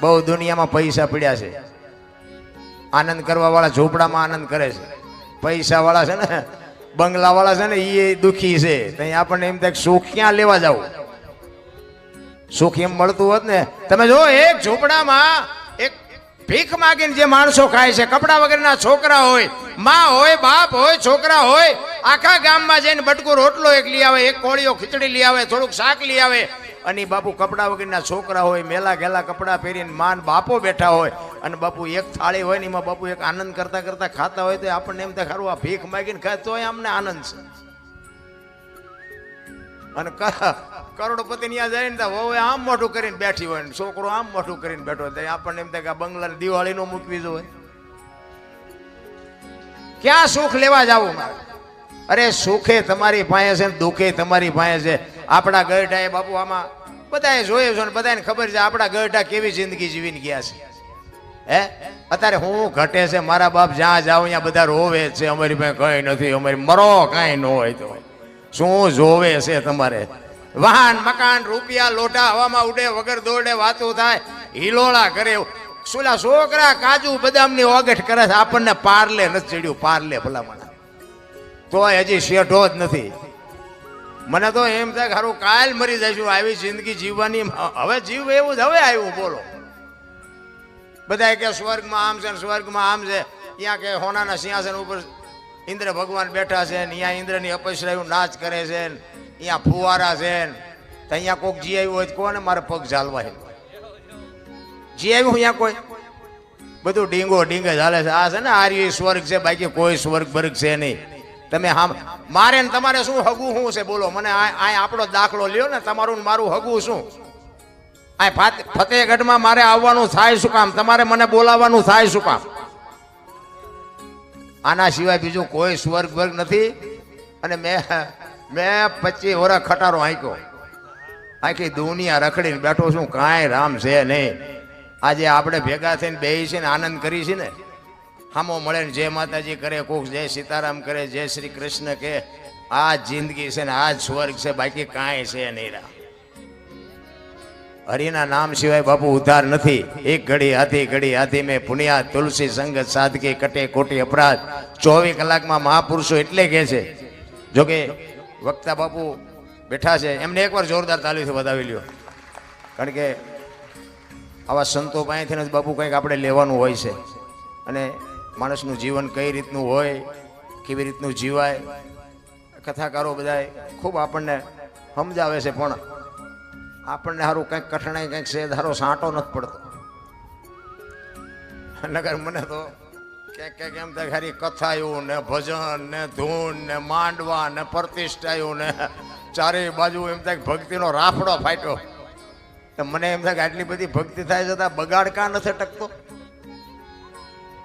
બહુ દુનિયામાં પૈસા પડ્યા છે, આનંદ કરવા વાળા ઝૂંપડામાં આનંદ કરે છે, પૈસા વાળા છે ને બંગલા વાળા છે ને એ દુખી છે. ત્યાં આપણને એમ થાય સુખ ક્યાં લેવા જાવ, સુખ એમ મળતું હોત ને. તમે જો એક ઝૂંપડામાં એક ભીખ માગીને જે માણસો ખાય છે, કપડા વગરના છોકરા હોય, માં હોય, બાપ હોય, છોકરા હોય, આખા ગામમાં જઈને બટકું રોટલો એક લઈ આવે, એક કોળીઓ ખીચડી લઈ આવે, થોડુંક શાક લઈ આવે, અને બાપુ કપડા વગરના છોકરા હોય, મેલા ગેલા કપડા પહેરીને માન બાપો બેઠા હોય, અને બાપુ એક થાળી હોય ને એમાં બાપુ એક આનંદ કરતા કરતા ખાતા હોય તો આપણને એમ થાય ખરું આ ભીખ માગીને ખાય તોય અમને આનંદ છે. અને કરોડપતિ ત્યાં જાય ને વહુ આમ મોઢું કરીને બેઠી હોય ને છોકરો આમ મોઢું કરીને બેઠો હોય, આપણને એમ થાય કે આ બંગલા દિવાળી નો મૂકવી જોઈએ. ક્યાં સુખ લેવા જવું મારે? અરે સુખે તમારી પાસે છે ને દુઃખે તમારી પાસે છે. આપણા ગઢા એ બાપુ આમાં બધાએ જોયું છે ને બધાને ખબર છે આપણા ગઢા કેવી જિંદગી જીવીને ગયા છે. હે અત્યારે હું ઘટે છે, મારા બાપ જ્યાં જાવ ત્યાં બધા રોવે છે, અમારી પાસે કઈ નથી, અમારી મરો કાંઈ ન હોય તો શું જોવે છે તમારે? વાહન મકાન રૂપિયા લોટા હવામાં ઉડે, વગર દોડે વાતું થાય, હિલોળા કરે. સુલા છોકરા કાજુ બદામની ઓગઠ કરે છે, આપણને પાર્લે નથી ચડ્યું, પાર્લે ભલામણ તોય હજી શેઠો જ નથી. મને તો એમ થાય ખરું કાલ મરી જઈશું, આવી જિંદગી જીવવાની હવે જીવ એવું જ હવે આવ્યું. બોલો બધા કે સ્વર્ગમાં આમ છે, સ્વર્ગમાં આમ છે, ત્યાં કે હોનાના સિંહાસન ઉપર ઇન્દ્ર ભગવાન બેઠા છે, અહીંયા ઇન્દ્રની અપસરાયું નાચ કરે છે, અહીંયા ફુવારા છે, અહીંયા કોઈક જી આવ્યું હોય કોને મારે પગ ઝાલવા જી આવ્યું અહીંયા કોઈ બધું ડીંગો ડીંગે ચાલે છે. આ છે ને આર્ય સ્વર્ગ છે, બાકી કોઈ સ્વર્ગ બર્ગ છે નહીં. તમે હા મારે ને તમારે શું હગું શું છે બોલો? મને આ આપણો દાખલો લ્યો ને, તમારું મારું હગું શું? આ ફતેહગઢમાં મારે આવવાનું થાય શું કામ? તમારે મને બોલાવવાનું થાય શું કામ? આના સિવાય બીજું કોઈ સ્વર્ગ વર્ગ નથી. અને મેં 25 વર્ષ ખટારો હાંક્યો, આખી દુનિયા રખડીને બેઠો છું, કાંઈ રામ છે નહીં. આજે આપણે ભેગા થઈને બેસી છે ને આનંદ કરી છે ને, હામો મળે ને જય માતાજી કરે, કોક જય સીતારામ કરે, જય શ્રી કૃષ્ણ કે. આ જિંદગી છે ને આ જ સ્વર્ગ છે, બાકી કાંઈ છે નહીં. રા હરિના નામ સિવાય બાપુ ઉદ્ધાર નથી. એક ઘડી હાથી મેં પુનિયા તુલસી સંગત સાધકી કટે કોટી અપરાધ. 24 કલાકમાં મહાપુરુષો એટલે કે છે. જોકે વક્તા બાપુ બેઠા છે, એમને એકવાર જોરદાર તાલીથી વધાવી લ્યો. કારણ કે આવા સંતો પાસેથી જ બાપુ કંઈક આપણે લેવાનું હોય છે. અને માણસનું જીવન કઈ રીતનું હોય, કેવી રીતનું જીવાય, કથાકારો બધા ખૂબ આપણને સમજાવે છે. પણ આપણને સારું કંઈક કઠણાઈ કંઈક છે ધારો સાંટો નથી પડતો. નગર મને તો ક્યાંક એમ થાય ખાલી કથાયું ને ભજન ને ધૂન ને માંડવા ને પ્રતિષ્ઠાયું ને ચારે બાજુ એમ થાય ભક્તિનો રાફડો ફાટ્યો. તો મને એમ થાય કે આટલી બધી ભક્તિ થાય છતાં બગાડ કાં નથી ટકતો?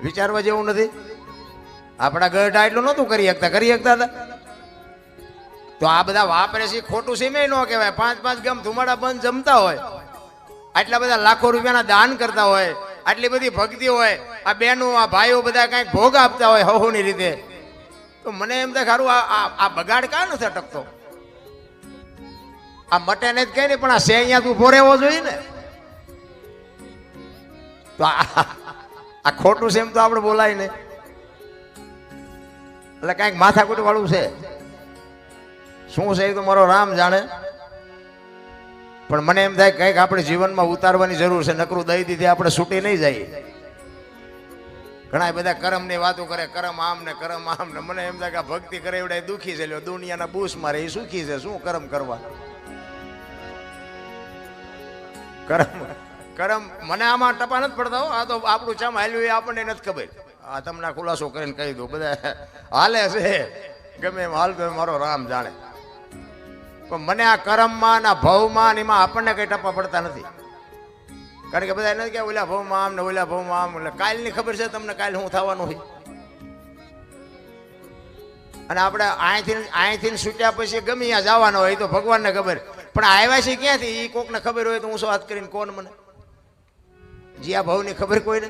વિચારવા જેવું નથી? આપણા ગઢા એટલું નહોતું કરી શકતા હતા. તો આ બધા વાપરે છે ખોટું છે મેં ન કહેવાય. 5 ગામ ધુમાડા બંધ જમતા હોય, આટલા બધા લાખો રૂપિયાના દાન કરતા હોય, આટલી બધી ભક્તિ હોય, આ બહેનો આ ભાઈઓ બધા કંઈક ભોગ આપતા હોય હહોની રીતે. તો મને એમ થાય ખરું આ બગાડ કાં નથી અટકતો? આ મટે ને જ કઈ નહીં, પણ આ સે અહીંયા તું ભોરેવો જોઈએ ને. તો આ ખોટું છે એમ તો આપણે બોલાય ને. એટલે કાંઈક માથાકૂટ વાળું છે. શું છે એ તો મારો રામ જાણે. પણ મને એમ થાય કંઈક આપણે જીવનમાં ઉતારવાની જરૂર છે, નકરું દઈ દીધી આપણે છૂટી નહીં જાય. ઘણા બધા કર્મની વાતો કરે, કર્મ આમ ને કર્મ આમ ને. મને એમ થાય કે ભક્તિ કરે એવડે દુઃખી છે, દુનિયાના બૂસ મારે એ સુખી છે. શું કર્મ કરવા? કર્મ મને આમાં ટપા નથી પડતા. આ તો આપણું ચામ હાલ્યું એ આપણને નથી ખબર. આ તમને ખુલાસો કરીને કહી દઉં, બધા હાલે છે ગમે એમ હાલતો મારો રામ જાણે. પણ મને આ કર્મમાં ના ભવમાં એમાં આપણને કઈ ટપા પડતા નથી. કારણ કે બધા નથી કે ઓલા ભવમાં આમ ને ઓલા ભવમાં આમ. એટલે કાલની ખબર છે તમને કાલ શું થવાનું હોય. અને આપણે અહીંથી છૂટ્યા પછી ગમે ત્યાં જવાનો હોય તો ભગવાનને ખબર. પણ આવ્યા છે ક્યાંથી એ કોકને ખબર હોય તો હું શું વાત કરીને કોણ મને? જ્યાં ભવની ખબર કોઈ ને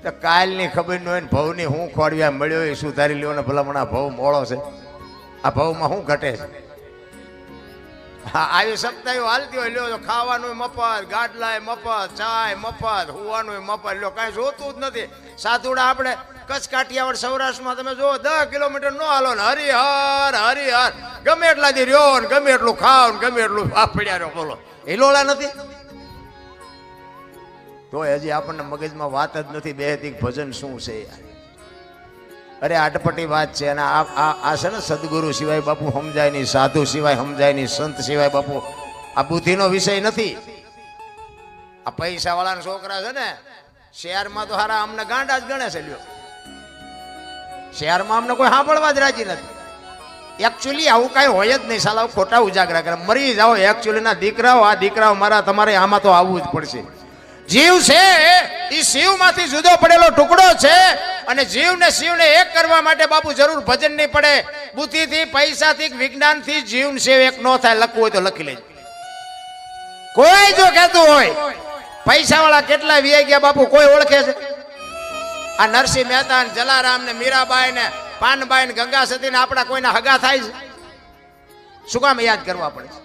તો કાલની ખબર ન હોય ને ભવની હું ખોડવ્યા મળ્યો એ સુધારી લ્યો ને ભલામણ આ ભવ મોળો છે. આ ભવમાં શું ઘટે છે? હા, આવી સપ્તાહ હાલતી હોય, લ્યો ખાવાનું મફત, ગાડલાય મફત, ચાય મફત, હુવાનું મફત, લ્યો કાંઈ જોતું જ નથી. સાધુડા આપણે કચ્છ કાઠિયાવાડ સૌરાષ્ટ્રમાં તમે જુઓ 10 કિલોમીટર નો હાલો ને હરિહર હરિહર ગમે એટલા દી રહ્યો ને ગમે એટલું ખાવ ને ગમે એટલું વાપડ્યા રહ્યો. બોલો હિલોળા નથી તો હજી આપણને મગજમાં વાત જ નથી બેહતી ભજન શું છે યાર. અરે આટપટી વાત છે. અને આ છે ને સદગુરુ સિવાય બાપુ સમજાય નહીં, સાધુ સિવાય સમજાય નહીં, સંત સિવાય બાપુ આ બુદ્ધિનો વિષય નથી. આ પૈસા વાળાના છોકરા છે ને શહેરમાં તો હારા અમને ગાંડા જ ગણે છે. લ્યો શહેરમાં અમને કોઈ સાંભળવા જ રાજી નથી. એકચ્યુઅલી આવું કાંઈ હોય જ નહીં. સાલા ખોટા ઉજાગરા કરે, મરી જાઓ. એકચ્યુઅલી ના દીકરાઓ, આ દીકરાઓ મારા તમારે આમાં તો આવવું જ પડશે. જીવ છે એ શિવમાંથી જુદો પડેલો ટુકડો છે અને જીવને શિવને એક કરવા માટે બાપુ જરૂર ભજન નહીં પડે. બુદ્ધિથી, પૈસાથી, વિજ્ઞાનથી જીવ શિવ એક નો થાય. લખવું હોય તો લખી લેજો. કોઈ જો કહેતું હોય પૈસા વાળા કેટલા વી ગયા બાપુ કોઈ ઓળખે છે? આ નરસિંહ મહેતા ને જલારામ ને મીરાબાઈ ને પાનબાઈ ને ગંગા સતી ને આપણા કોઈના હગા થાય છે? શું કામ યાદ કરવા પડે છે?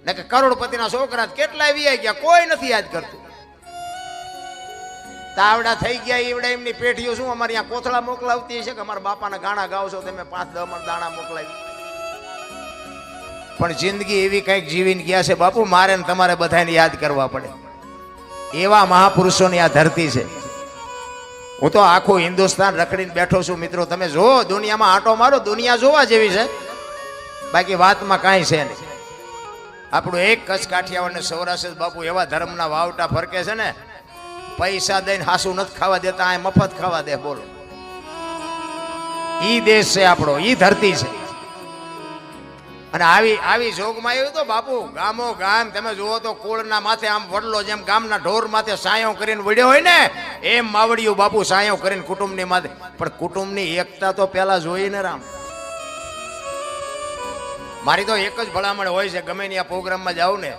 ને કે કરોડપતિના છોકરા કેટલા વી ગયા કોઈ નથી યાદ કરતું. તાવડા થઈ ગયા ઈવડે એમની પેઢીઓ શું અમારે અહીંયા કોથળા મોકલાવતી છે કે અમારા બાપાના ગાણા ગાવ છો તમે 5-10 મણ દાણા મોકલાવી. પણ જિંદગી એવી કંઈક જીવીને ગયા છે બાપુ, મારે ને તમારે બધાને યાદ કરવા પડે. એવા મહાપુરુષોની આ ધરતી છે. હું તો આખું હિન્દુસ્તાન રખડીને બેઠો છું મિત્રો. તમે જો દુનિયામાં આંટો મારો, દુનિયા જોવા જેવી છે, બાકી વાતમાં કાંઈ છે નહીં. આપણું એક કચ્છ કાઠિયાવાડ ને સૌરાષ્ટ્ર બાપુ એવા ધર્મના વાવટા ફરકે છે ને, પૈસા દઈને હાસુ નથી ખાવા દેતા, આ મફત ખાવા દે. બોલો ઈ દેશ છે આપણો, ઈ ધરતી છે. અને આવી જોગમાં આવ્યું તો બાપુ ગામો ગામ તમે જુઓ તો કુળના માથે આમ વડલો જેમ ગામના ઢોર માથે સાયો કરીને વડ્યો હોય ને એમ માવડિયું બાપુ સાયો કરીને કુટુંબની માથે. પણ કુટુંબની એકતા તો પેલા જોઈને રામ. મારી તો એક જ ભલામણ હોય છે ગમે ત્યાં પ્રોગ્રામમાં જાઉં ને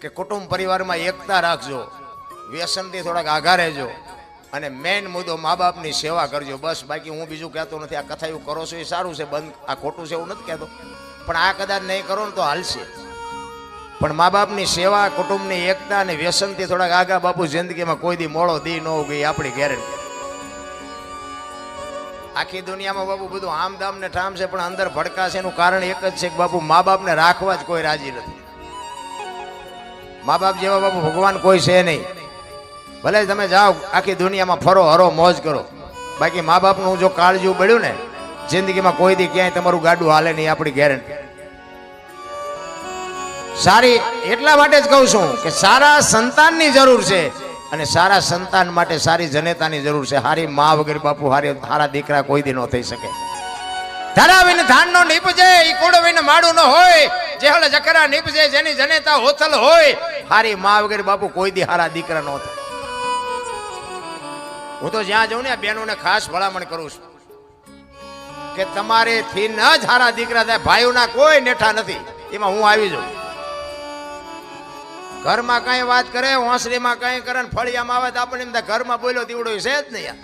કે કુટુંબ પરિવારમાં એકતા રાખજો, વ્યસનથી થોડાક આઘા રહેજો અને મેઇન મુદ્દો મા બાપની સેવા કરજો. બસ બાકી હું બીજું કહેતો નથી. આ કથા એવું કરો છો એ સારું છે, બંધ આ ખોટું છે એવું નથી કહેતો, પણ આ કદાચ નહીં કરો ને તો હાલશે. પણ મા બાપની સેવા, કુટુંબની એકતા અને વ્યસનથી થોડાક આગા બાપુ જિંદગીમાં કોઈ દી મોડો દી ન ગઈ આપણી ગેરંટી. આખી દુનિયામાં બાપુ બધું આમદામ ને ઠામ છે પણ અંદર ભડકાશે. એનું કારણ એક જ છે કે બાપુ મા બાપને રાખવા જ કોઈ રાજી નથી. મા બાપ જેવા બાપુ ભગવાન કોઈ છે નહીં. ભલે તમે જાઓ આખી દુનિયામાં ફરો હરો મોજ કરો, બાકી મા બાપનું જો કાળજું બળ્યું ને જિંદગીમાં કોઈ દી ક્યાંય તમારું ગાડું હાલે નહીં આપણી ગેરંટી. સારી એટલા માટે જ કહું છું કે સારા સંતાનની જરૂર છે અને સારા સંતાન માટે સારી જનેતાની જરૂર છે. હારી મા વગર બાપુ હારા દીકરા કોઈ દી ન થઈ શકે. ધરાવીને ધાન નો નીપજે ઈ કુડવીને માડું ન હોય, જેહળ જકરા નીપજે જેની જનેતા હોથલ હોય. હારી મા વગર બાપુ કોઈ દી હારા દીકરા ન થાય. હું તો જ્યાં જાઉં ને આ બહેનોને ખાસ ભલામણ કરું છું કે તમારે થી ન જ હારા દીકરા થાય. ભાઈઓના કોઈ નેઠા નથી, એમાં હું આવી જાઉં. ઘરમાં કઈ વાત કરે, હોંસરીમાં કઈ કરે, ફળિયામાં આવે તો આપણને એમ થાય ઘરમાં બોલ્યો દીવડો છે જ નહીં.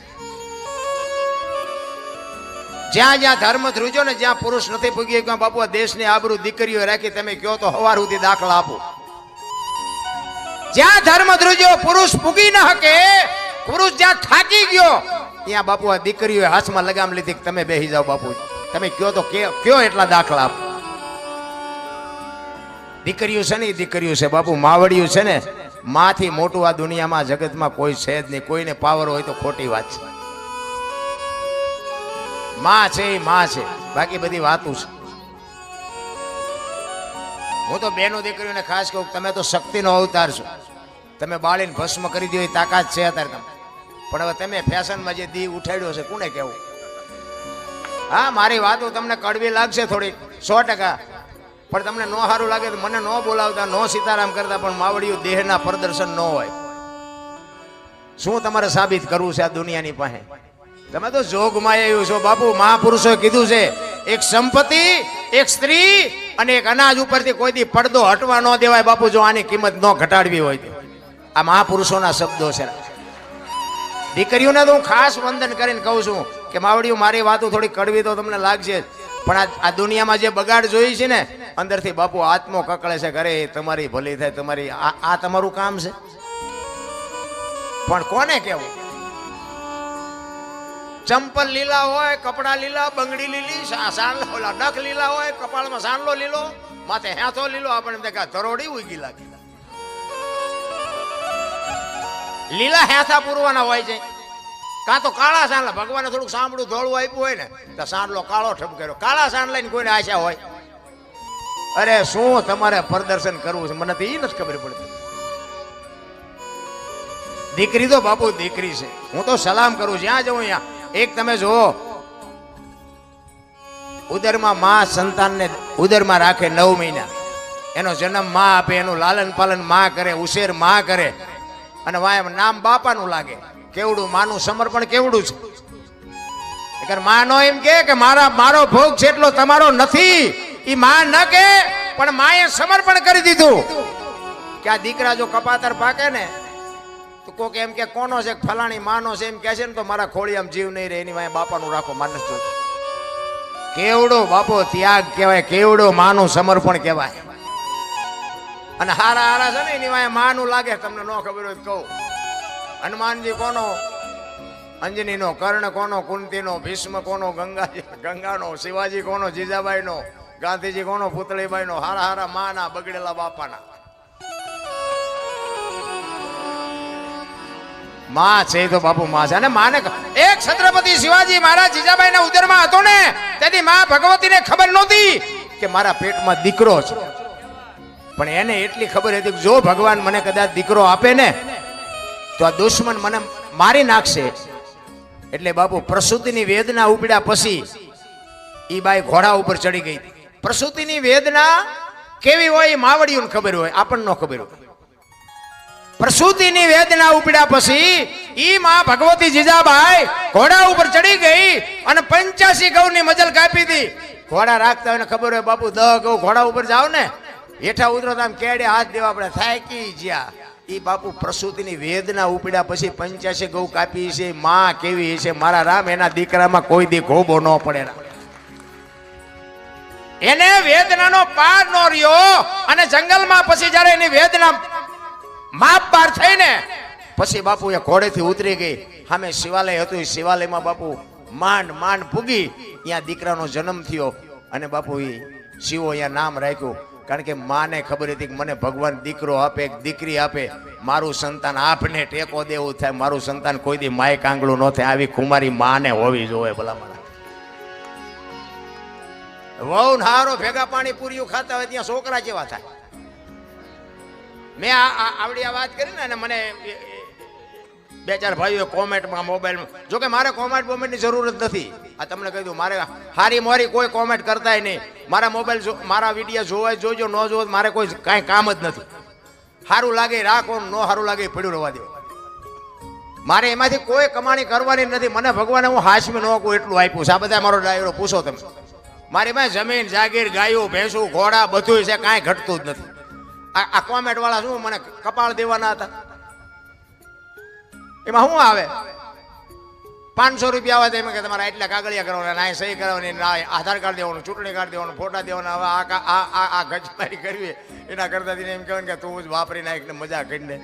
જ્યાં જ્યાં ધર્મ ધ્રુજો ને જ્યાં પુરુષ નથી પૂગી ગયો બાપુ આ દેશની આબરૂ દીકરીઓ રાખી. તમે કયો તો હવાર સુધી દાખલા આપો. જ્યાં ધર્મ ધ્રુજો પુરુષ પૂગી ન શકે, પુરુષ જ્યાં થાકી ગયો ત્યાં બાપુ આ દીકરીઓ હાથમાં લગામ લીધી કે તમે બેસી જાઓ બાપુ. તમે કયો તો કયો એટલા દાખલા આપો. દીકરીઓ છે ને એ દીકરીઓ છે બાપુ, માવડિયું છે ને માથી મોટું આ દુનિયામાં જગતમાં કોઈ છે જ નહીં. કોઈને પાવર હોય તો ખોટી વાત છે. માં છે એ માં છે, બાકી બધી વાતું છે. હું તો બેનો દીકરીઓને ખાસ કહું તમે તો શક્તિનો અવતાર છો. તમે બાળીને ભસ્મ કરી દો એ તાકાત છે અત્યારે તમે. પણ હવે તમે ફેશનમાં જે દી ઉઠાડ્યો છે કોને કહેવું? હા મારી વાતો તમને કડવી લાગશે થોડી 100%, પણ તમને નો સારું લાગે તો મને નો બોલાવતા, નો સીતારામ કરતા, પણ માવડિયું દેહના પ્રદર્શન ન હોય. શું તમારે સાબિત કરવું છે આ દુનિયાની પાસે? તમે તો જોગમાં આવ્યું છો બાપુ. મહાપુરુષોએ કીધું છે એક સંપત્તિ, એક સ્ત્રી અને એક અનાજ ઉપરથી કોઈ દી પડદો હટવા ન દેવાય બાપુ, જો આની કિંમત ન ઘટાડવી હોય તો. આ મહાપુરુષોના શબ્દો છે. દીકરીઓને તો હું ખાસ વંદન કરીને કહું છું કે માવડિયું મારી વાતો થોડી કડવી તો તમને લાગશે, પણ આ દુનિયામાં જે બગાડ જોઈ છે ને અંદરથી બાપુ આત્મો કકળે છે, ઘરે તમારી ભલી થાય, તમારી આ તમારું કામ છે. પણ કોને કેવું? ચંપલ લીલા હોય, કપડા લીલા, બંગડી લીલી, સાંડલો ઓલા નખ લીલા હોય, કપાળમાં સાંડલો લીલો, માથે હેથો લીલો, આપણે દેખા ધરોડી ઉગી લાગે. લીલા હેથા પૂરવાના હોય છે, કાં તો કાળા સાંડલા. ભગવાને થોડુંક સાંભળું ધોળું આપ્યું હોય ને તો સાંડલો કાળો ઠપકેરો. કાળા સાંડલા ની કોઈને આશા હોય? અરે શું તમારે પ્રદર્શન કરવું છે મને તો એ નથી ખબર પડતી. દીકરી તો બાપુ દીકરી છે. હું તો સલામ કરું જ્યાં જઉં ત્યાં. એક તમે જુઓ, ઉદરમાં માં સંતાનને ઉદરમાં રાખે 9 મહિના, એનો જન્મ માં આપે, એનું લાલન પાલન માં કરે, ઉછેર માં કરે, અને વાય નામ બાપાનું લાગે. કેવડું માનું સમર્પણ કેવડું છે. માનો એમ કે મારો ભોગ છે એટલો તમારો નથી, એ માં ન કે, પણ માએ સમર્પણ કરી દીધું. કે આ દીકરા જો કપાતર પાકે ને તો કોક એમ કે કોનો છે, ફલાણી માનો છે એમ કે છે ને, તો મારા ખોળિયામાં જીવ નહીં રહે, એની વાય બાપાનું રાખો. માનસ જો કેવડો બાપો ત્યાગ કહેવાય, કેવડો માનું સમર્પણ કહેવાય. અને હારા હારા છે ને એની વાય માનું લાગે. તમને ન ખબર હોય કહું, હનુમાનજી કોનો? અંજની નો. કર્ણ કોનો? કુંતી નો. ભીષ્મ કોનો? ગંગાનો. શિવાજી કોનો? જીજાબાઈ નો. ગાંધીજી કોનો? પુતળીબાઈ નો. હારા હારા માના, બગડેલા બાપાના. માં છે તો બાપુ માં છે. અને માને એક છત્રપતિ શિવાજી મારા જીજાબાઈ ના ઉદરમાં હતો ને, તેથી માં ભગવતીને ખબર નહોતી કે મારા પેટમાં દીકરો છે. પણ એને એટલી ખબર હતી કે જો ભગવાન મને કદાચ દીકરો આપે ને તો આ દુશ્મન મને મારી નાખશે. એટલે બાપુ પ્રસૂતિની વેદના ઉપડ્યા પછી ઈ બાઈ ઘોડા ઉપર ચડી ગઈ. પ્રસૂતિની વેદના કેવી હોય એ માવડીઓને ખબર હોય, આપણને ન ખબર હોય. પ્રસૂતિની વેદના ઉપડ્યા પછી ઈ માં ભગવતી જીજાબાઈ ઘોડા ઉપર ચડી ગઈ અને 85 ગૌની મજલ કાપી હતી. ઘોડા રાખતા હોય ને ખબર હોય બાપુ 10 ગૌ ઘોડા ઉપર જાવ ને, હેઠા ઉતરો તો આમ કેડે હાથ દેવા આપણે થાકી જ્યા. ઈ બાપુ પ્રસૂતિની વેદના ઉપડ્યા પછી 85 ગૌ કાપી છે. માં કેવી છે મારા રામ, એના દીકરામાં કોઈ દી ગોબો ન પડે. એને વેદનાનો પાર ન રહ્યો. અને જંગલમાં પછી જયારે એની વેદના માપ પાર થઈ ને પછી બાપુ એ ઘોડેથી ઉતરી ગઈ. સામે શિવાલય હતું, શિવાલયમાં બાપુ માંડ માંડ પૂગી. ત્યાં દીકરાનો જન્મ થયો અને બાપુ એ શિવો અહીંયા નામ રાખ્યું. કારણ કે માને ખબર હતી કે મને ભગવાન દીકરો આપે, દીકરી આપે, મારું સંતાન આપને ટેકો દેવું થાય, મારું સંતાન કોઈ દી માય કાંગળું ન થાય. આવી કુમારી માને હોવી જોવે. ભલામણ વહુ હારો ભેગા પાણી પૂરીઓ ખાતા હોય ત્યાં છોકરા જેવા થાય. મેં આવડી આ વાત કરી ને, અને મને 2-4 ભાઈઓ કોમેન્ટમાં મોબાઈલમાં, જોકે મારે કોમેન્ટની જરૂર જ નથી. આ તમને કહી દઉં, મારે હારી મોરી કોઈ કોમેન્ટ કરતાય નહીં. મારા મોબાઈલ મારા વિડીયો જોવાય જોજો, ન જોવો મારે કોઈ કાંઈ કામ જ નથી. સારું લાગે રાખો, ન સારું લાગે પડ્યું રહેવા દો. મારે એમાંથી કોઈ કમાણી કરવાની નથી. મને ભગવાને હું હાશમી ન કહું એટલું આપ્યું છે. આ બધા મારો ડાયરો પૂછો તમે. મારી પાસે જમીન જાગીર, ગાયો ભેંસું, ઘોડા બધું છે, કાંઈ ઘટતું જ નથી. આ કોમેન્ટ વાળા શું મને કપાળ દેવાના હતા? એમાં શું આવે? 500 રૂપિયા આવે તો એમ કે તમારે એટલા કાગળિયા કરવાના, ના સહી કરવાની, ના આધાર કાર્ડ દેવાનું, ચૂંટણી કાર્ડ દેવાનું, ફોટા દેવાના. હવે આ ગજમારી કરવી એના કરતા એમ કહેવાય કે તું જ વાપરી નાખ ને મજા કરીને.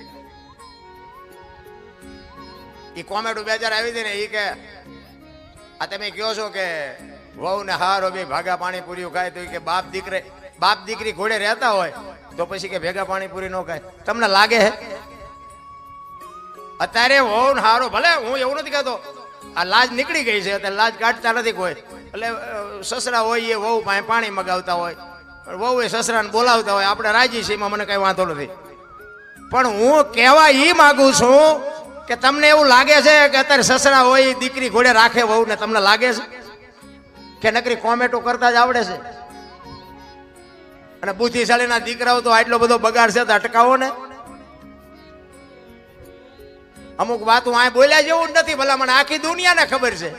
એ કોમેન્ટ 2-4 આવી હતી ને, એ કે આ તમે કહો છો કે વહુ ને હારો બે ભાગા પાણીપુરી ખાય, તો કે બાપ દીકરી ઘોડે રહેતા હોય તો પછી કે ભેગા પાણીપુરી ન ખાય. તમને લાગે હે અત્યારે વહુ હારો? ભલે હું એવું નથી કહેતો, આ લાજ નીકળી ગઈ છે, અત્યારે લાજ કાઢતા નથી કોઈ. એટલે સસરા હોય એ વહુ પાસે પાણી મગાવતા હોય, વહુ એ સસરાને બોલાવતા હોય, આપણે રાજી છે, એમાં મને કઈ વાંધો નથી. પણ હું કહેવા એ માગું છું કે તમને એવું લાગે છે કે અત્યારે સસરા હોય દીકરી ઘોડે રાખે વહુ ને? તમને લાગે છે કે નકરી કોમેન્ટો કરતા જ આવડે છે? અને બુદ્ધિશાળીના દીકરાઓ તો આટલો બધો બગાડ છે તો અટકાવો ને. અમુક વાતો આ બોલ્યા જેવું જ નથી. ભલા મને આખી દુનિયાને ખબર છે.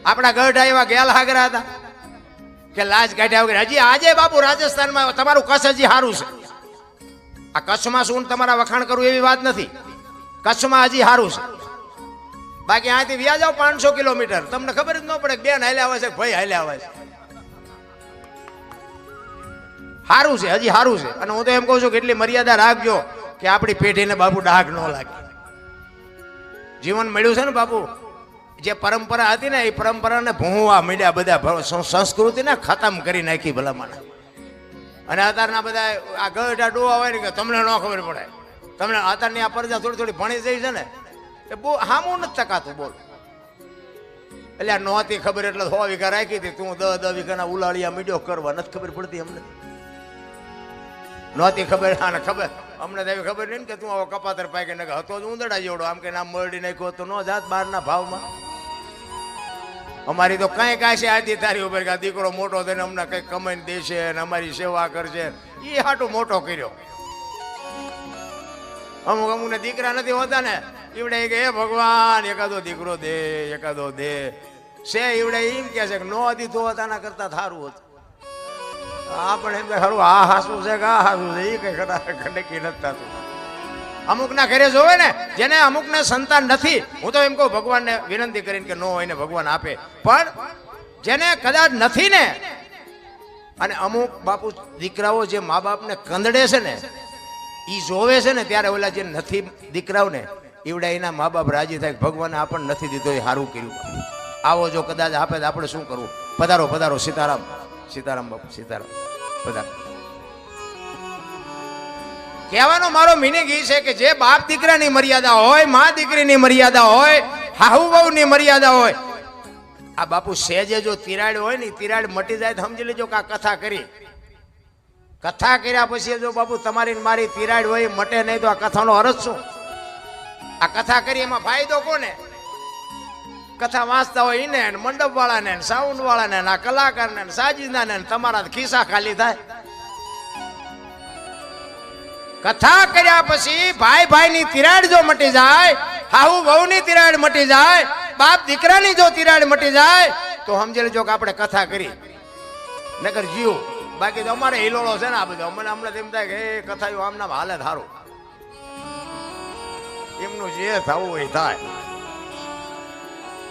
આપણા ગઢા એવા ગેલ હાગરા હતા કે લાજ કાઢ્યા વગર. હજી આજે બાપુ રાજસ્થાનમાં તમારું કચ્છ હજી સારું છે. આ કચ્છમાં શું તમારા વખાણ કરવું એવી વાત નથી. કચ્છમાં હજી સારું છે. બાકી અહીંથી વ્યા જાવ 500 કિલોમીટર, તમને ખબર જ ન પડે બેન હાલ્યા આવે છે, ભાઈ હાલ્યા આવે છે. સારું છે, હજી સારું છે. અને હું તો એમ કહું છું કે એટલી મર્યાદા રાખજો કે આપણી પેઢીને બાપુ ડાઘ ન લાગે. જીવન મળ્યું છે ને બાપુ, જે પરંપરા હતી ને એ પરંપરાને ભૂંવા મળ્યા બધા, સંસ્કૃતિને ખતમ કરી નાખી ભલામણ. અને અત્યારના બધા આ ગઢા ડોવા હોય ને કે તમને ન ખબર પડે, તમને અત્યારની આ પરજા થોડી થોડી ભણી જાય છે ને એ બહુ હામું નથી તકાતું. બોલ એટલે આ નહોતી ખબર એટલે 100 વીઘા રાખી હતી, તું 10 વીઘાના ઉલાળિયા મીડિયો કરવા નથી ખબર પડતી અમને. નહોતી ખબર, આને ખબર અમને તો એવી ખબર નહીં ને કે તું આવો કપાતર પાકે ને હતો જ ઉંદડા જેવડો, આમ કે નામ મરડી નાખ્યો તો ન જાત બહારના ભાવમાં. અમારી તો કઈ કાશે આજી તારી ઉપર કે દીકરો મોટો થઈને અમને કઈ કમાઈને દેશે અને અમારી સેવા કરશે, એ હાટું મોટો કર્યો. અમુક અમુકને દીકરા નથી હોતા ને, ઈવડે કે હે ભગવાન એકાદો દીકરો દે, એકાદો દે છે. ઈવડે એમ કે છે કે નો દીધો હોતાના કરતા સારું હતું. આપણે એમ કે ખરું આ હાસું છે કે આ હાસું છે, એ કઈ નક્કી નથી થતું. અમુકના ઘરે જોવે ને, જેને અમુકને સંતાન નથી, હું તો એમ કહું ભગવાનને વિનંતી કરીને કે નો હોય ને ભગવાન આપે, પણ જેને કદાચ નથી ને, અને અમુક બાપુ દીકરાઓ જે મા બાપને કંદડે છે ને એ જોવે છે ને, ત્યારે ઓલા જે નથી દીકરાઓ ને એવડા એના મા બાપ રાજી થાય ભગવાને આપણને નથી દીધો એ સારું કર્યું. આવો જો કદાચ આપે તો આપણે શું કરવું? પધારો પધારો, સીતારામ સીતારામ બાપુ, સીતારામ પધારો. કહેવાનો મારો મિનિંગ એ છે કે જે બાપ દીકરાની મર્યાદા હોય, મા દીકરીની મર્યાદા હોય, હાહુ વહુની મર્યાદા હોય, આ બાપુ સહેજે જો તિરાડ હોય ને, તિરાડ મટી જાય તો સમજી લેજો કે આ કથા કરી. કથા કર્યા પછી જો બાપુ તમારી મારી તિરાડ હોય મટે નહીં તો આ કથાનો અર્થ શું? આ કથા કરી એમાં ફાયદો કોને? કથા વાંચતા હોય એને, મંડપ વાળાને, સાઉન્ડ વાળાને, આ કલાકારને, સાજીદાને, તમારા ખિસ્સા ખાલી થાય. કથા કર્યા પછી ભાઈ ભાઈની તિરાડ જો મટી જાય, હાહુ વહુની તિરાડ મટી જાય, બાપ દીકરાની જો તિરાડ મટી જાય તો સમજી લેજો કે આપણે કથા કરી. નકર જીવ બાકી તો અમારે હિલોળો છે ને આ બધો. અમને હમણાં એમ થાય કે એ કથા આમ નામ હાલે સારું, એમનું જે થવું હોય થાય.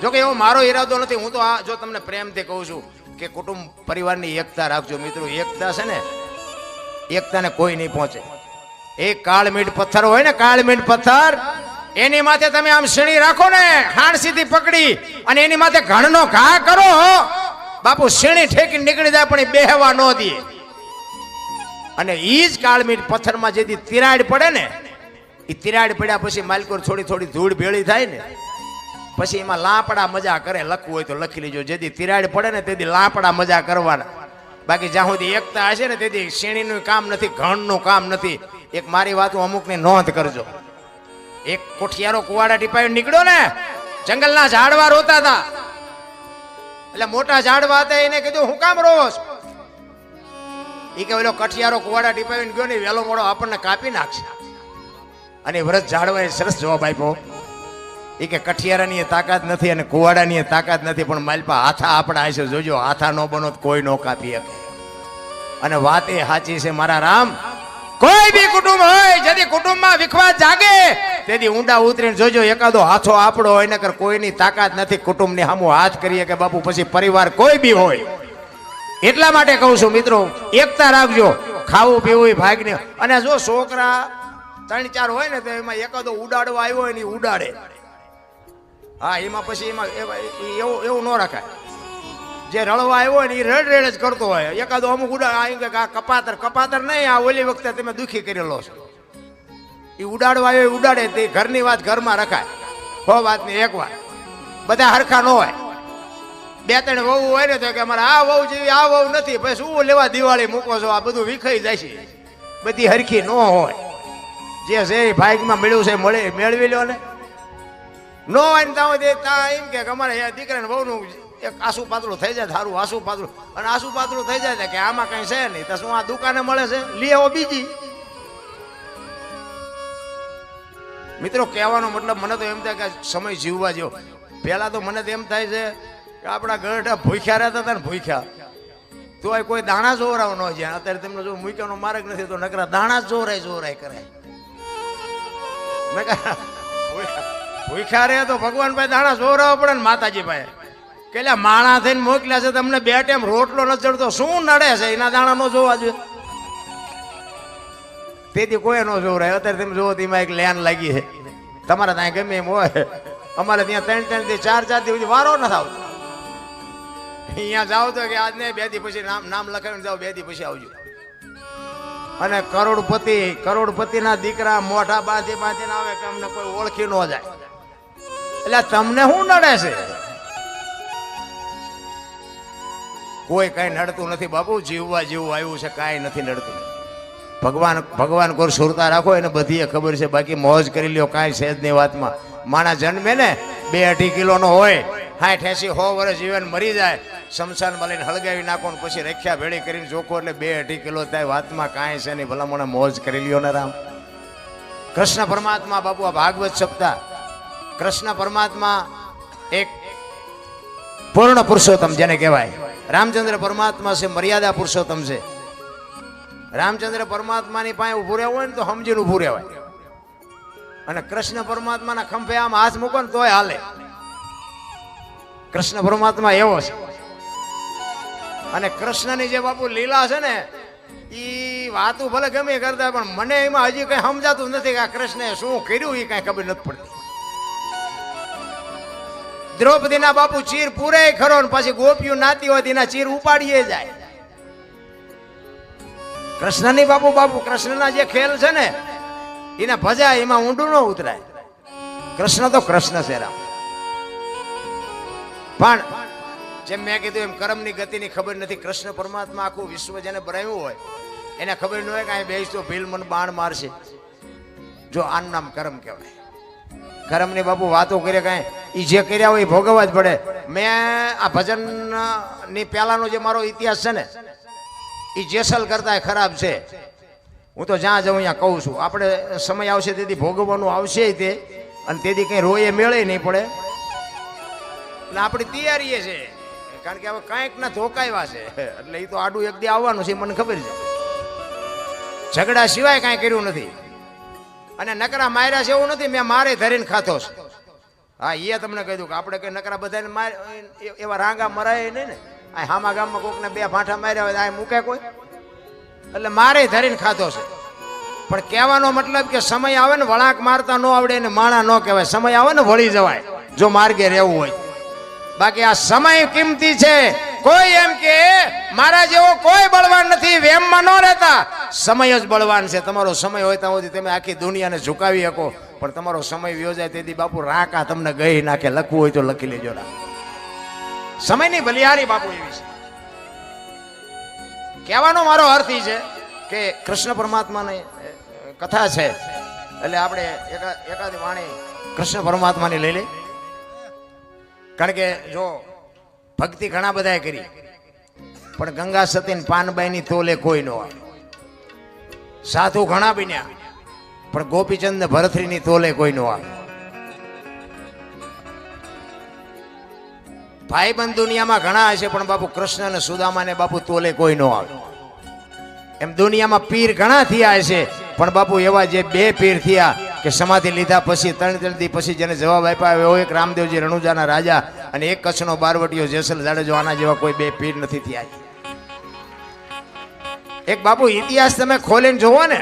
જોકે એવો મારો ઈરાદો નથી. હું તો આ જો તમને પ્રેમથી કહું છું કે કુટુંબ પરિવારની એકતા રાખજો મિત્રો. એકતા છે ને, એકતાને કોઈ નહીં પહોંચે. એક કાળમીટ પથ્થર હોય ને, કાળમીટ પથ્થર, એની માથે તમે આમ શણી રાખો ને હાણસીથી પકડી અને એની માથે ઘણનો ઘા કરો બાપુ, શણી ઠેકી નીકળી જાય પણ એ બેહવા ન દે. અને ઈ જ કાળમીટ પથ્થરમાં જેથી તિરાડ પડે ને, એ તિરાડ પડ્યા પછી માલકોર થોડી થોડી ધૂળ ભેળી થાય ને, પછી એમાં લાપડા મજા કરે. લખવું હોય તો લખી લેજો. જેથી તિરાડ પડે ને તેથી લાપડા મજા કરવાના. બાકી જ્યાં સુધી એકતા હશે ને તેથી શેણીનું કામ નથી, ઘણનું કામ નથી. એક મારી વાત અમુકની નોંધ કરજો. એક કોઠિયારો કુવાડા ટીપાઈ નીકળ્યો ને, જંગલના ઝાડવા રોતા હતા. એટલે મોટા ઝાડવા હતા, એને કીધું હું કામ રોસ? એ કે ઓલો કઠિયારો કુવાડા ટીપાઈ ગયો ને વેલો મોડો આપણને કાપી નાખશે. અને વ્રત ઝાડવાએ સરસ જવાબ આપ્યો. એ કે કઠિયારાની તાકાત નથી અને કુવાડાની તાકાત નથી, પણ માલપા હાથા આપણા હશે. જોજો હાથા નો બનો તો કોઈ નો કાપી શકે. અને વાત એ સાચી છે મારા રામ. કોઈ બી કુટુંબ હોય, જેથી કુટુંબમાં વિખવાદ જાગે તેથી ઊંડા ઉતરીને જોજો એકાદો હાથો આપણો હોય, નકર કોઈની તાકાત નથી કુટુંબની સામું હાથ કરીએ કે બાપુ પછી પરિવાર કોઈ બી હોય. એટલા માટે કહું છું મિત્રો, એકતા રાખજો. ખાવું પીવું ભાગને. અને જો છોકરા 3-4 હોય ને તો એમાં એકાદો ઉડાડવા આવ્યો હોય ને ઉડાડે, હા એમાં પછી એમાં એવું ન રખાય. જે રળવા આવ્યો હોય ને એ રેડ રેડ જ કરતો હોય. એકાદો અમુક ઉડા કપાતર કપાતર નહીં, આ ઓલી વખતે તમે દુખી કરેલો છો. એ ઉડાડવા આવ્યો ઉડાડે, તે ઘરની વાત ઘરમાં રખાય. 100 વાતની એક વાત. બધા હરખા ન હોય. 2-3 વહુ હોય ને તો કે અમારે આ વહુ જેવી આ વહુ નથી, પછી શું લેવા દિવાળી મૂકો છો? આ બધું વિખાઈ જાય છે. બધી હરખી ન હોય. જે છે એ ભાગમાં મળ્યું છે મેળવી લો ને. નો હોય ને ત્યાં એમ કે અમારે દીકરાને વહુનું એક આસુ પાતળું થઈ જાય, સારું આસુ પાતળું. અને આસુ પાતળું થઈ જાય કે આમાં કઈ છે નહીં તો શું આ દુકાને મળે છે, લઈ આવો બીજી. મિત્રો કહેવાનો મતલબ મને તો એમ થાય કે સમય જીવવા જેવો. પહેલા તો મને તો એમ થાય છે કે આપણા ગઢા ભૂખ્યા રહેતા હતા ને, ભૂખ્યા તો કોઈ દાણા જોરાવ ન જાય. અત્યારે તમને જો મૂક્યાનો માર્ગ નથી તો નકરા દાણા જ જોરાય કરે. ભૂખ્યા રહે તો ભગવાન ભાઈ દાણા જોરાવા પડે ને માતાજી ભાઈ કે માણા થઈને મોકલ્યા છે તમને 2 ટાઈમ રોટલો ન ચડતો, શું નડે છે? એના દાણા નો જોવા જોઈએ. તેથી કોઈ ન જોવરાય. અત્યારે તમે જોવો તેમાં એક લેન લાગી છે, તમારે ત્યાં ગમે એમ હોય, અમારે ત્યાં 3 થી 4 દિવસ વારો નથી આવતો. અહીંયા જાઓ તો કે આજ નહીં, 2 દી પછી નામ લખાવીને જાઓ, 2 દી પછી આવજો. અને કરોડપતિના દીકરા મોઢા બાંધીને આવે કે અમને કોઈ ઓળખી ન જાય. એટલે તમને શું નડે છે? કોઈ કઈ નડતું નથી બાપુ, જીવવા જેવું આવ્યું છે, કાંઈ નથી નડતું. ભગવાન કોર સુરતા રાખો, એને બધી ખબર છે. બાકી મોજ કરી લ્યો, કાંઈ છે જ નહીં વાતમાં. માણા જન્મે ને 2-2.5 કિલોનો હોય, 60-80-100 વર્ષ જીવન મરી જાય, શમશાનમાં લઈને હળગાવી નાખો ને પછી રખ્યા ભેળી કરીને જોખો એટલે 2-2.5 કિલો થાય. વાતમાં કાંઈ છે નહીં, ભલા મને મોજ કરી લ્યો ને રામ. કૃષ્ણ પરમાત્મા બાપુ આ ભાગવત સપ્તાહ, કૃષ્ણ પરમાત્મા એક પૂર્ણ પુરુષોત્તમ જેને કહેવાય. રામચંદ્ર પરમાત્મા છે મર્યાદા પુરુષોત્તમ છે. રામચંદ્ર પરમાત્માની પાસે ઉભું રહેવું હોય ને તો સમજીને ઉભું રહેવાય. અને કૃષ્ણ પરમાત્માના ખંભે આમ હાથ મૂકો ને તોય હાલે. કૃષ્ણ પરમાત્મા એવો છે. અને કૃષ્ણની જે બાપુ લીલા છે ને, એ વાતું ભલે ગમે કરતા, પણ મને એમાં હજી કઈ સમજાતું નથી કે આ કૃષ્ણે શું કર્યું, એ કઈ ખબર નથી પડતી. દ્રૌપદીના બાપુ ચીર પૂરે ખરો ને પછી ગોપીઓ નાતી હોય તેના ચીર ઉપાડીએ જાય. કૃષ્ણની બાપુ કૃષ્ણના જે ખેલ છે ને એને ભજાય, એમાં ઊંડું ન ઉતરાય. કૃષ્ણ તો કૃષ્ણ છે રામ. પણ જેમ મેં કીધું એમ કર્મની ગતિની ખબર નથી. કૃષ્ણ પરમાત્મા આખું વિશ્વ જેને બનાવ્યું હોય એને ખબર ન હોય કે અહીં બેસ તો ભીલ મને બાણ મારશે. જો આનું નામ કર્મ કહેવાય. કર્મની બાપુ વાતો કરે કાંઈ, એ જે કર્યા હોય એ ભોગવવા જ પડે. મેં આ ભજનની પહેલાનો જે મારો ઇતિહાસ છે ને, એ જેસલ કરતા ખરાબ છે. હું તો જ્યાં જાઉં અહીંયા કહું છું, આપણે સમય આવશે તેથી ભોગવવાનું આવશે તે, અને તેથી કંઈ રોયે મેળે નહીં પડે. એટલે આપણી તૈયારી છે, કારણ કે હવે કાંઈક ના ધોકાવ્યા છે, એટલે એ તો આડું એક દી આવવાનું છે, મને ખબર છે. ઝઘડા સિવાય કાંઈ કર્યું નથી. અને નકરા માર્યા છે એવું નથી, મેં મારે ધરીને ખાતો છે. હા, એ તમને કહી દઉં કે આપણે કઈ નકરા બધાને માર એવા રાંગા મરાય નહીં ને. આ હામા ગામમાં કોકને 2 ભાંઠા માર્યા હોય આ મૂકે કોઈ? એટલે મારે ધરીને ખાતો છે. પણ કહેવાનો મતલબ કે સમય આવે ને વળાંક મારતા ન આવડે ને માણા ન કહેવાય. સમય આવે ને વળી જવાય જો માર્ગે રહેવું હોય. બાકી આ સમય કિંમતી છે. કોઈ એમ કે મારા જેવો કોઈ બળવાન નથી, વેમમાં ન રહેતા. સમય જ બળવાન છે. તમારો સમય હોય ત્યાં સુધી તમે આખી દુનિયાને ઝુકાવી શકો, પણ તમારો સમય વ્યો જાય તેથી બાપુ રાકા તમને ગઈ નાખે. લખવું હોય તો લખી લેજો. સમયની બલિહારી બાપુ એવી છે. કહેવાનો મારો અર્થ એ છે કે કૃષ્ણ પરમાત્માની કથા છે, એટલે આપણે એકાદી વાણી કૃષ્ણ પરમાત્માની લઈ લઈ. કારણ કે જો ભક્તિ ઘણા બધાએ કરી, પણ ગંગા સતી પાનબાઈની તોલે કોઈ ન આવે. સાધુ ઘણા બન્યા, પણ ગોપીચંદ ને ભરથરીની તોલે કોઈ ન આવે. ભાઈબંધ દુનિયામાં ઘણા હશે, પણ બાપુ કૃષ્ણ અને સુદામાને બાપુ તોલે કોઈ ન આવે. એમ દુનિયામાં પીર ઘણા થયા હશે, પણ બાપુ એવા જે 2 પીર થયા કે સમાધિ લીધા પછી 3 દી પછી જેને જવાબ આપ્યા, એવો એક રામદેવજી રણુજાના રાજા અને એક કચ્છનો બારવટીયો જેસલ જાડેજો. આના જેવા કોઈ 2 પીર નથી થયા. એક બાપુ ઇતિહાસ તમે ખોલીને જોવો ને,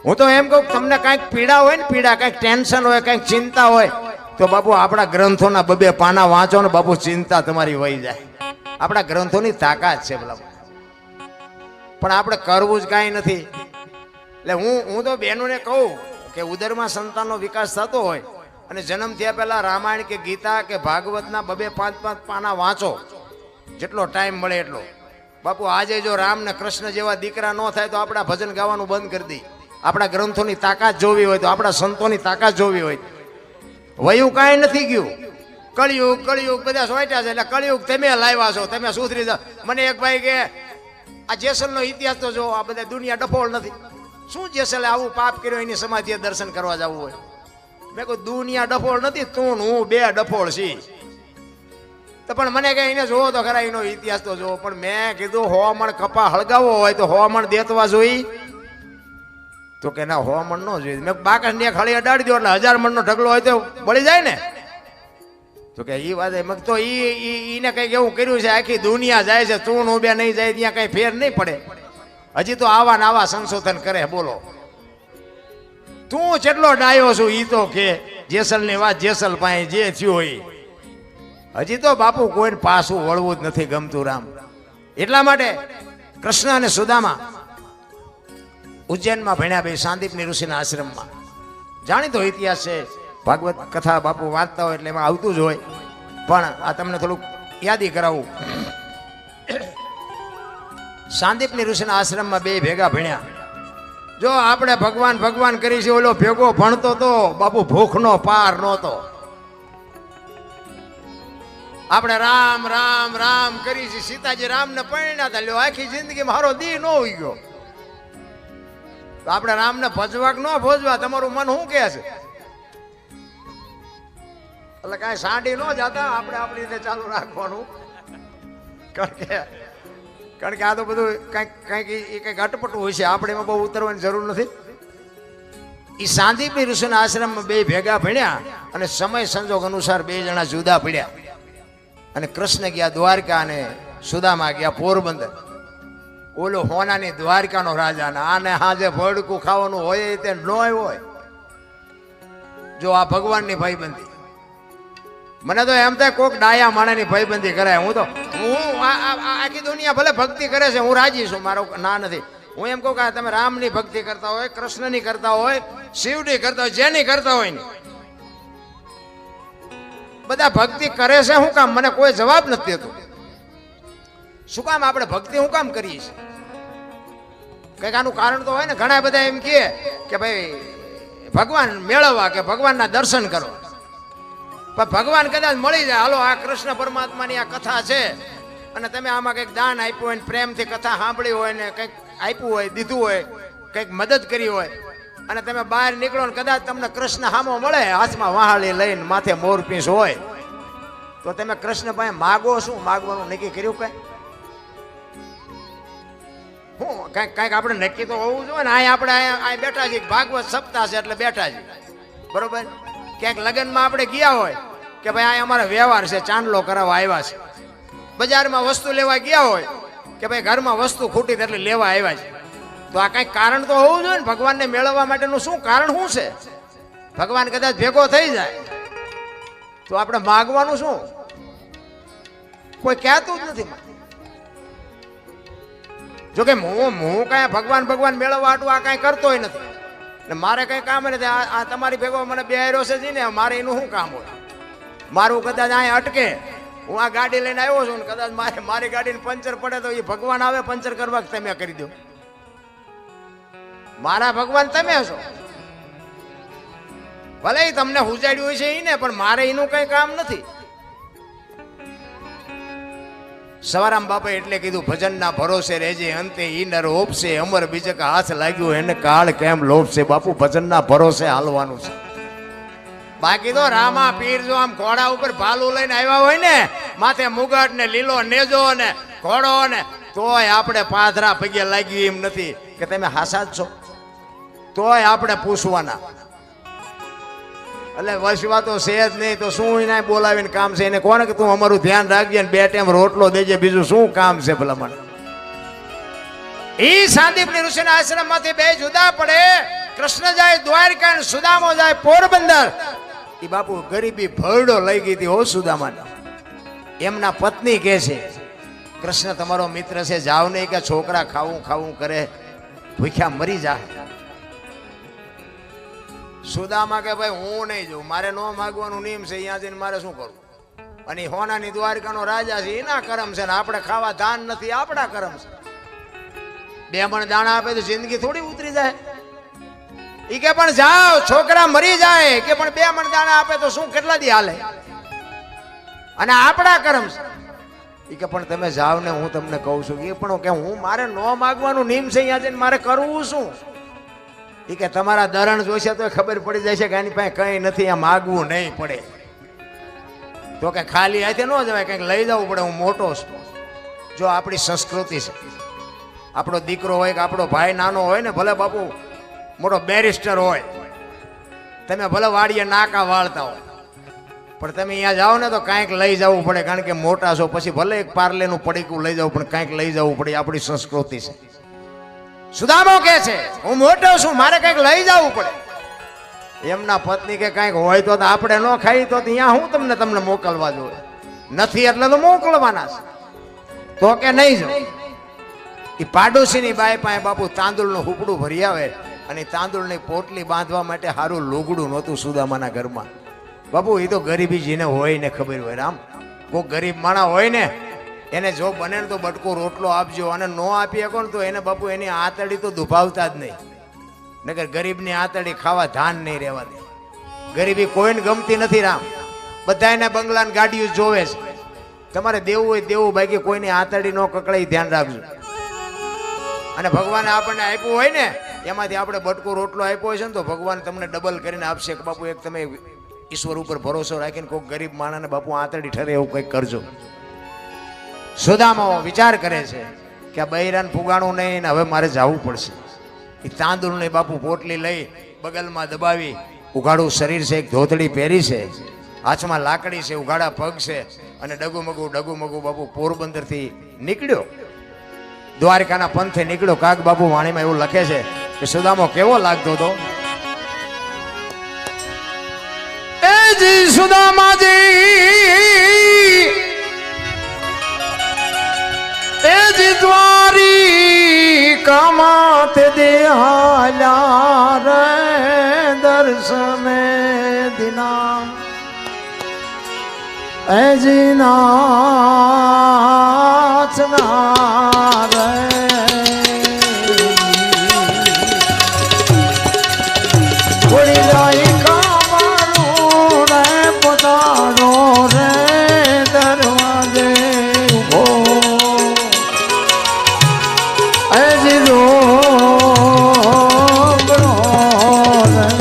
હું તો એમ કહું તમને કાંઈક પીડા હોય ને, પીડા કાંઈક ટેન્શન હોય, કાંઈક ચિંતા હોય, તો બાપુ આપણા ગ્રંથોના 2 પાના વાંચો ને બાપુ ચિંતા તમારી વહી જાય. આપણા ગ્રંથોની તાકાત છે ભલા, પણ આપણે કરવું જ કાંઈ નથી. એટલે હું તો બહેનોને કહું કે ઉદરમાં સંતાનનો વિકાસ થતો હોય અને જન્મ થયા પહેલા રામાયણ કે ગીતા કે ભાગવતના 2-5 પાના વાંચો, જેટલો ટાઈમ મળે એટલો. બાપુ આજે જો રામ ને કૃષ્ણ જેવા દીકરા ન થાય તો આપણા ભજન ગાવાનું બંધ કરી દઈએ. આપણા ગ્રંથોની તાકાત જોવી હોય તો, આપણા સંતોની તાકાત જોવી હોય, વયું કાંઈ નથી ગયું. કળિયુગ બધા સોટ્યા છે. એટલે કળિયુગ તમે લાવ્યા છો, તમે સુધરી જાઓ. મને એક ભાઈ કે આ જેસલનો ઇતિહાસ તો જો, આ બધા દુનિયા ડફોળ નથી. શું જેસલે આવું પાપ કર્યો એની સમાધિએ દર્શન કરવા જવું હોય? મેં કહ્યું દુનિયા ડફોળ નથી, તું હું 2 ડફોળ છી. તો પણ મને કે એને જોવો તો ખરા, એનો ઇતિહાસ તો જોવો. પણ મેં કીધું 100 મણ કપા હળગાવો હોય તો 100 મણ દેતવા જોઈ? તો કે ના 100 મણ ન જોઈએ. મેં બાકસની એક હળી અડાડી દો એટલે 1000 મણનો ઢગલો હોય તો બળી જાય ને. તો કે એ વાત મેં તો એને કંઈક એવું કર્યું છે, આખી દુનિયા જાય છે, તું હું 2 નહીં જાય ત્યાં કઈ ફેર નહીં પડે. હજી તો આવા ને આવા સંશોધન કરે. બોલો તું જેટલો ડાયો છું ઈ તો કે જેસલની વાત જેસલ પાસે જે થયું હોય. હજી તો બાપુ કોઈને પાછું વળવું જ નથી ગમતું રામ. એટલા માટે કૃષ્ણ અને સુદામા ઉજ્જૈનમાં ભણ્યા બે સાંદીપની ઋષિના આશ્રમમાં. જાણીતો ઇતિહાસ છે, ભાગવત કથા બાપુ વાંચતા હોય એટલે એમાં આવતું જ હોય, પણ આ તમને થોડુંક યાદી કરાવું. સાંદીપની ઋષિના આશ્રમમાં બે ભેગા ભણ્યા. જો આપણે ભગવાન ભગવાન કરી છે, ઓલો ભેગો ભણતો તો બાપુ ભૂખનો પાર નહોતો. આપણે રામ રામ રામ કરી છે. સીતાજી રામને પરણ્યા હતા, લ્યો આખી જિંદગી મારો દી ન હોઈ ગયો. તો આપણે રામને ભજવા કે ન ભજવા તમારું મન શું કહે છે? એટલે કાંઈ સાંડી ન જતા, આપણે આપણી રીતે ચાલુ રાખવાનું. કારણ કે આ તો બધું કંઈક અટપટું હોય છે, આપણે એમાં બહુ ઉતરવાની જરૂર નથી. એ સાંદીપની ઋષિના આશ્રમમાં બે ભેગા ભણ્યા અને સમય સંજોગ અનુસાર બે જણા જુદા પડ્યા. અને કૃષ્ણ ગયા દ્વારકા અને સુદામા ગયા પોરબંદર. ઓલો હોનાની દ્વારકાનો રાજા ને આને હાજે ભડકું ખાવાનું હોય તે ન હોય. જો આ ભગવાનની ભાઈબંધી, મને તો એમ થાય કોક ડાયા માણાની ભાઈબંધી કરાય. હું આખી દુનિયા ભલે ભક્તિ કરે છે, હું રાજી છું, મારો ના નથી. હું એમ કહું કે તમે રામની ભક્તિ કરતા હોય, કૃષ્ણની કરતા હોય, શિવની કરતા હોય, જેની કરતા હોય ને બધા ભક્તિ કરે છે શું કામ? મને કોઈ જવાબ નથી દેતો. શું કામ આપણે ભક્તિ શું કામ કરીએ છીએ? કઈક આનું કારણ તો હોય ને. ઘણા બધા એમ કહે કે ભાઈ ભગવાન મેળવવા કે ભગવાનના દર્શન કરો. પણ ભગવાન કદાચ મળી જાય, હાલો આ કૃષ્ણ પરમાત્માની આ કથા છે અને તમે આમાં કંઈક દાન આપ્યું હોય, પ્રેમથી કથા સાંભળી હોય ને કંઈક આપ્યું હોય, દીધું હોય, કંઈક મદદ કરી હોય અને તમે બહાર નીકળો ને કદાચ તમને કૃષ્ણ હામો મળે, હાથમાં વહાળી લઈને માથે મોરપીંછ હોય, તો તમે કૃષ્ણ પાસે માગો શું? માગવાનું નક્કી કર્યું કઈ? હું કંઈક આપણે નક્કી તો હોવું જોઈએ ને. આપણે અહીંયા બેઠા છીએ, ભાગવત સપ્તાહ છે એટલે બેઠા છીએ, બરોબર? ક્યાંક લગ્નમાં આપણે ગયા હોય કે ભાઈ આ અમારો વ્યવહાર છે, ચાંદલો કરાવવા આવ્યા છે. બજારમાં વસ્તુ લેવા ગયા હોય કે ભાઈ ઘરમાં વસ્તુ ખૂટી એટલે લેવા આવ્યા છે. તો આ કંઈક કારણ તો હોવું જોઈએ ને. ભગવાનને મેળવવા માટેનું શું કારણ શું છે? ભગવાન કદાચ ભેગો થઈ જાય તો આપણે માગવાનું શું? કોઈ કહેતું જ નથી. જોકે હું કાંઈ ભગવાન ભગવાન મેળવવા હાટું આ કાંઈ કરતોય નથી ને મારે કંઈ કામ નથી. આ તમારી ભેગો મને બેહાર્યો છે ને, મારે એનું શું કામ હોય? મારું કદાચ અહીંયા અટકે, હું આ ગાડી લઈને આવ્યો છું ને કદાચ મારી ગાડીને પંચર પડે તો એ ભગવાન આવે પંચર કરવા કે તમે કરી દો? મારા ભગવાન તમે છો. ભલે તમને હુજાડ્યું હોય છે એને, પણ મારે એનું કઈ કામ નથી. સવારામ બાપા એટલે કીધું, ભજનના ભરોસે રહેજે, અંતે ઈ નર ઓપશે, અમર બીજક હાથ લાગ્યું એને કાળ કેમ લોપશે. બાપુ ભજનના ભરોસે હાલવાનું છે. બાકી તો રામા પીર જો આમ ઘોડા ઉપર ભાલું લઈને આવ્યા હોય ને, માથે મુગટ ને લીલો નેજો ને ઘોડો ને, તોય આપણે પાથરા પગે લાગ્યું એમ નથી કે તમે હાસા જ છો. તોય આપણે પૂછવાના. એટલે વસવા તો છે જ નહીં, તો શું એને બોલાવીને કામ છે? એને કોને કે તું અમારું ધ્યાન રાખજે ને 2 ટાઈમ રોટલો દેજે, બીજું શું કામ છે ભલા મને? એ સાંદીપની ઋષિના આશ્રમમાંથી બે જુદા પડે. કૃષ્ણ જાય દ્વારકા ને સુદામો જાય પોરબંદર. એ બાપુ ગરીબી ભરડો લઈ ગઈ હતી હો સુદામાને. એમના પત્ની કહે છે, કૃષ્ણ તમારો મિત્ર છે, જાવ નહીં કે છોકરા ખાવું ખાવું કરે, ભૂખ્યા મરી જાય. સુદામા કે ભાઈ હું નહીં જોઉં, મારે ન માગવાનું નિયમ છે, અહીંયા જઈને મારે શું કરવું? અને હોનાની દ્વારકાનો રાજા છે, એના કરમ છે ને આપણે ખાવા દાન નથી, આપણા કરમ છે. 2 મણ દાણા આપે તો જિંદગી થોડી ઉતરી જાય? ઈ કે પણ જાઓ, છોકરા મરી જાય કે પણ 2 મણ દાણા આપે તો શું કેટલા દી હાલે? અને આપણા કરમ છે. ઈ કે પણ તમે જાવ ને, હું તમને કહું છું એ પણ કે હું મારે ન માગવાનું નિયમ છે, અહીંયા જઈને મારે કરવું શું? એ કે તમારા દરણ જોઈશે તો ખબર પડી જાય છે કે આની પાસે કંઈ નથી, આ માગવું નહીં પડે. તો કે ખાલી હાથે ન જવાય, કંઈક લઈ જવું પડે. હું મોટો છું. જો આપણી સંસ્કૃતિ છે, આપણો દીકરો હોય કે આપણો ભાઈ નાનો હોય ને, ભલે બાપુ મોટો બેરિસ્ટર હોય, તમે ભલે વાડીએ નાકા વાળતા હોય, પણ તમે અહીંયા જાઓ ને તો કાંઈક લઈ જવું પડે. કારણ કે મોટા છો, પછી ભલે એક પાર્લેનું પડીકું લઈ જવું પણ કાંઈક લઈ જવું પડે. આપણી સંસ્કૃતિ છે. સુદામો કહે છે હું મોટો છું, મારે કંઈક લઈ જવું પડે. એમના પત્ની કે કાંઈક હોય તો આપણે ન ખાઈ તો ત્યાં હું તમને મોકલવા જોઈએ નથી એટલે તો મોકલવાના છે તો કે નહીં જાઓ એ પાડોશીની બાઈ પાસે બાપુ તાંદુળનું હુપડું ભરી આવે અને તાંદુળની પોટલી બાંધવા માટે સારું લુગડું નહોતું સુદામાના ઘરમાં બાપુ એ તો ગરીબી જેને હોય ને ખબર હોય રામ કોઈ ગરીબ માણસ હોય ને એને જો બને ને તો બટકો રોટલો આપજો અને નો આપી શકો ને તો એને બાપુ એની આતડી તો દુભાવતા જ નહીં નકર ગરીબની આતડી ખાવા ધાન નહીં રહેવા દે ગરીબી કોઈને ગમતી નથી રામ બધાને બંગલા ગાડીઓ જોવે છે તમારે દેવું હોય દેવું બાકી કોઈની આતડી નો કકડાઈ ધ્યાન રાખજો અને ભગવાને આપણને આપ્યું હોય ને એમાંથી આપણે બટકો રોટલો આપ્યો હોય છે ને તો ભગવાન તમને ડબલ કરીને આપશે કે બાપુ એક તમે ઈશ્વર ઉપર ભરોસો રાખીને કોઈ ગરીબ માણસને બાપુ આતડી ઠરે એવું કંઈક કરજો સુદામા વિચાર કરે છે કે આ બૈરાન ફુગાણું નહીં ને હવે મારે જવું પડશે એ તાંદુળની બાપુ પોટલી લઈ બગલમાં દબાવી ઉઘાડું શરીર છે એક ધોતડી પહેરી છે હાથમાં લાકડી છે ઉઘાડા પગ છે અને ડગુમગુ બાપુ પોરબંદરથી નીકળ્યો દ્વારકાના પંથે નીકળ્યો કાગ બાપુ વાણીમાં એવું લખે છે કે સુદામો કેવો લાગતો હતો એ જી સુદામાજી એ જી દ્વારિકામાં તે દેહાલ્યા રે દર્શને દિના એ જી નાચના રે ઉડી જાય કામારું રે પોતાનો રે દરવાજે ઉભો એ જી રોગણો રે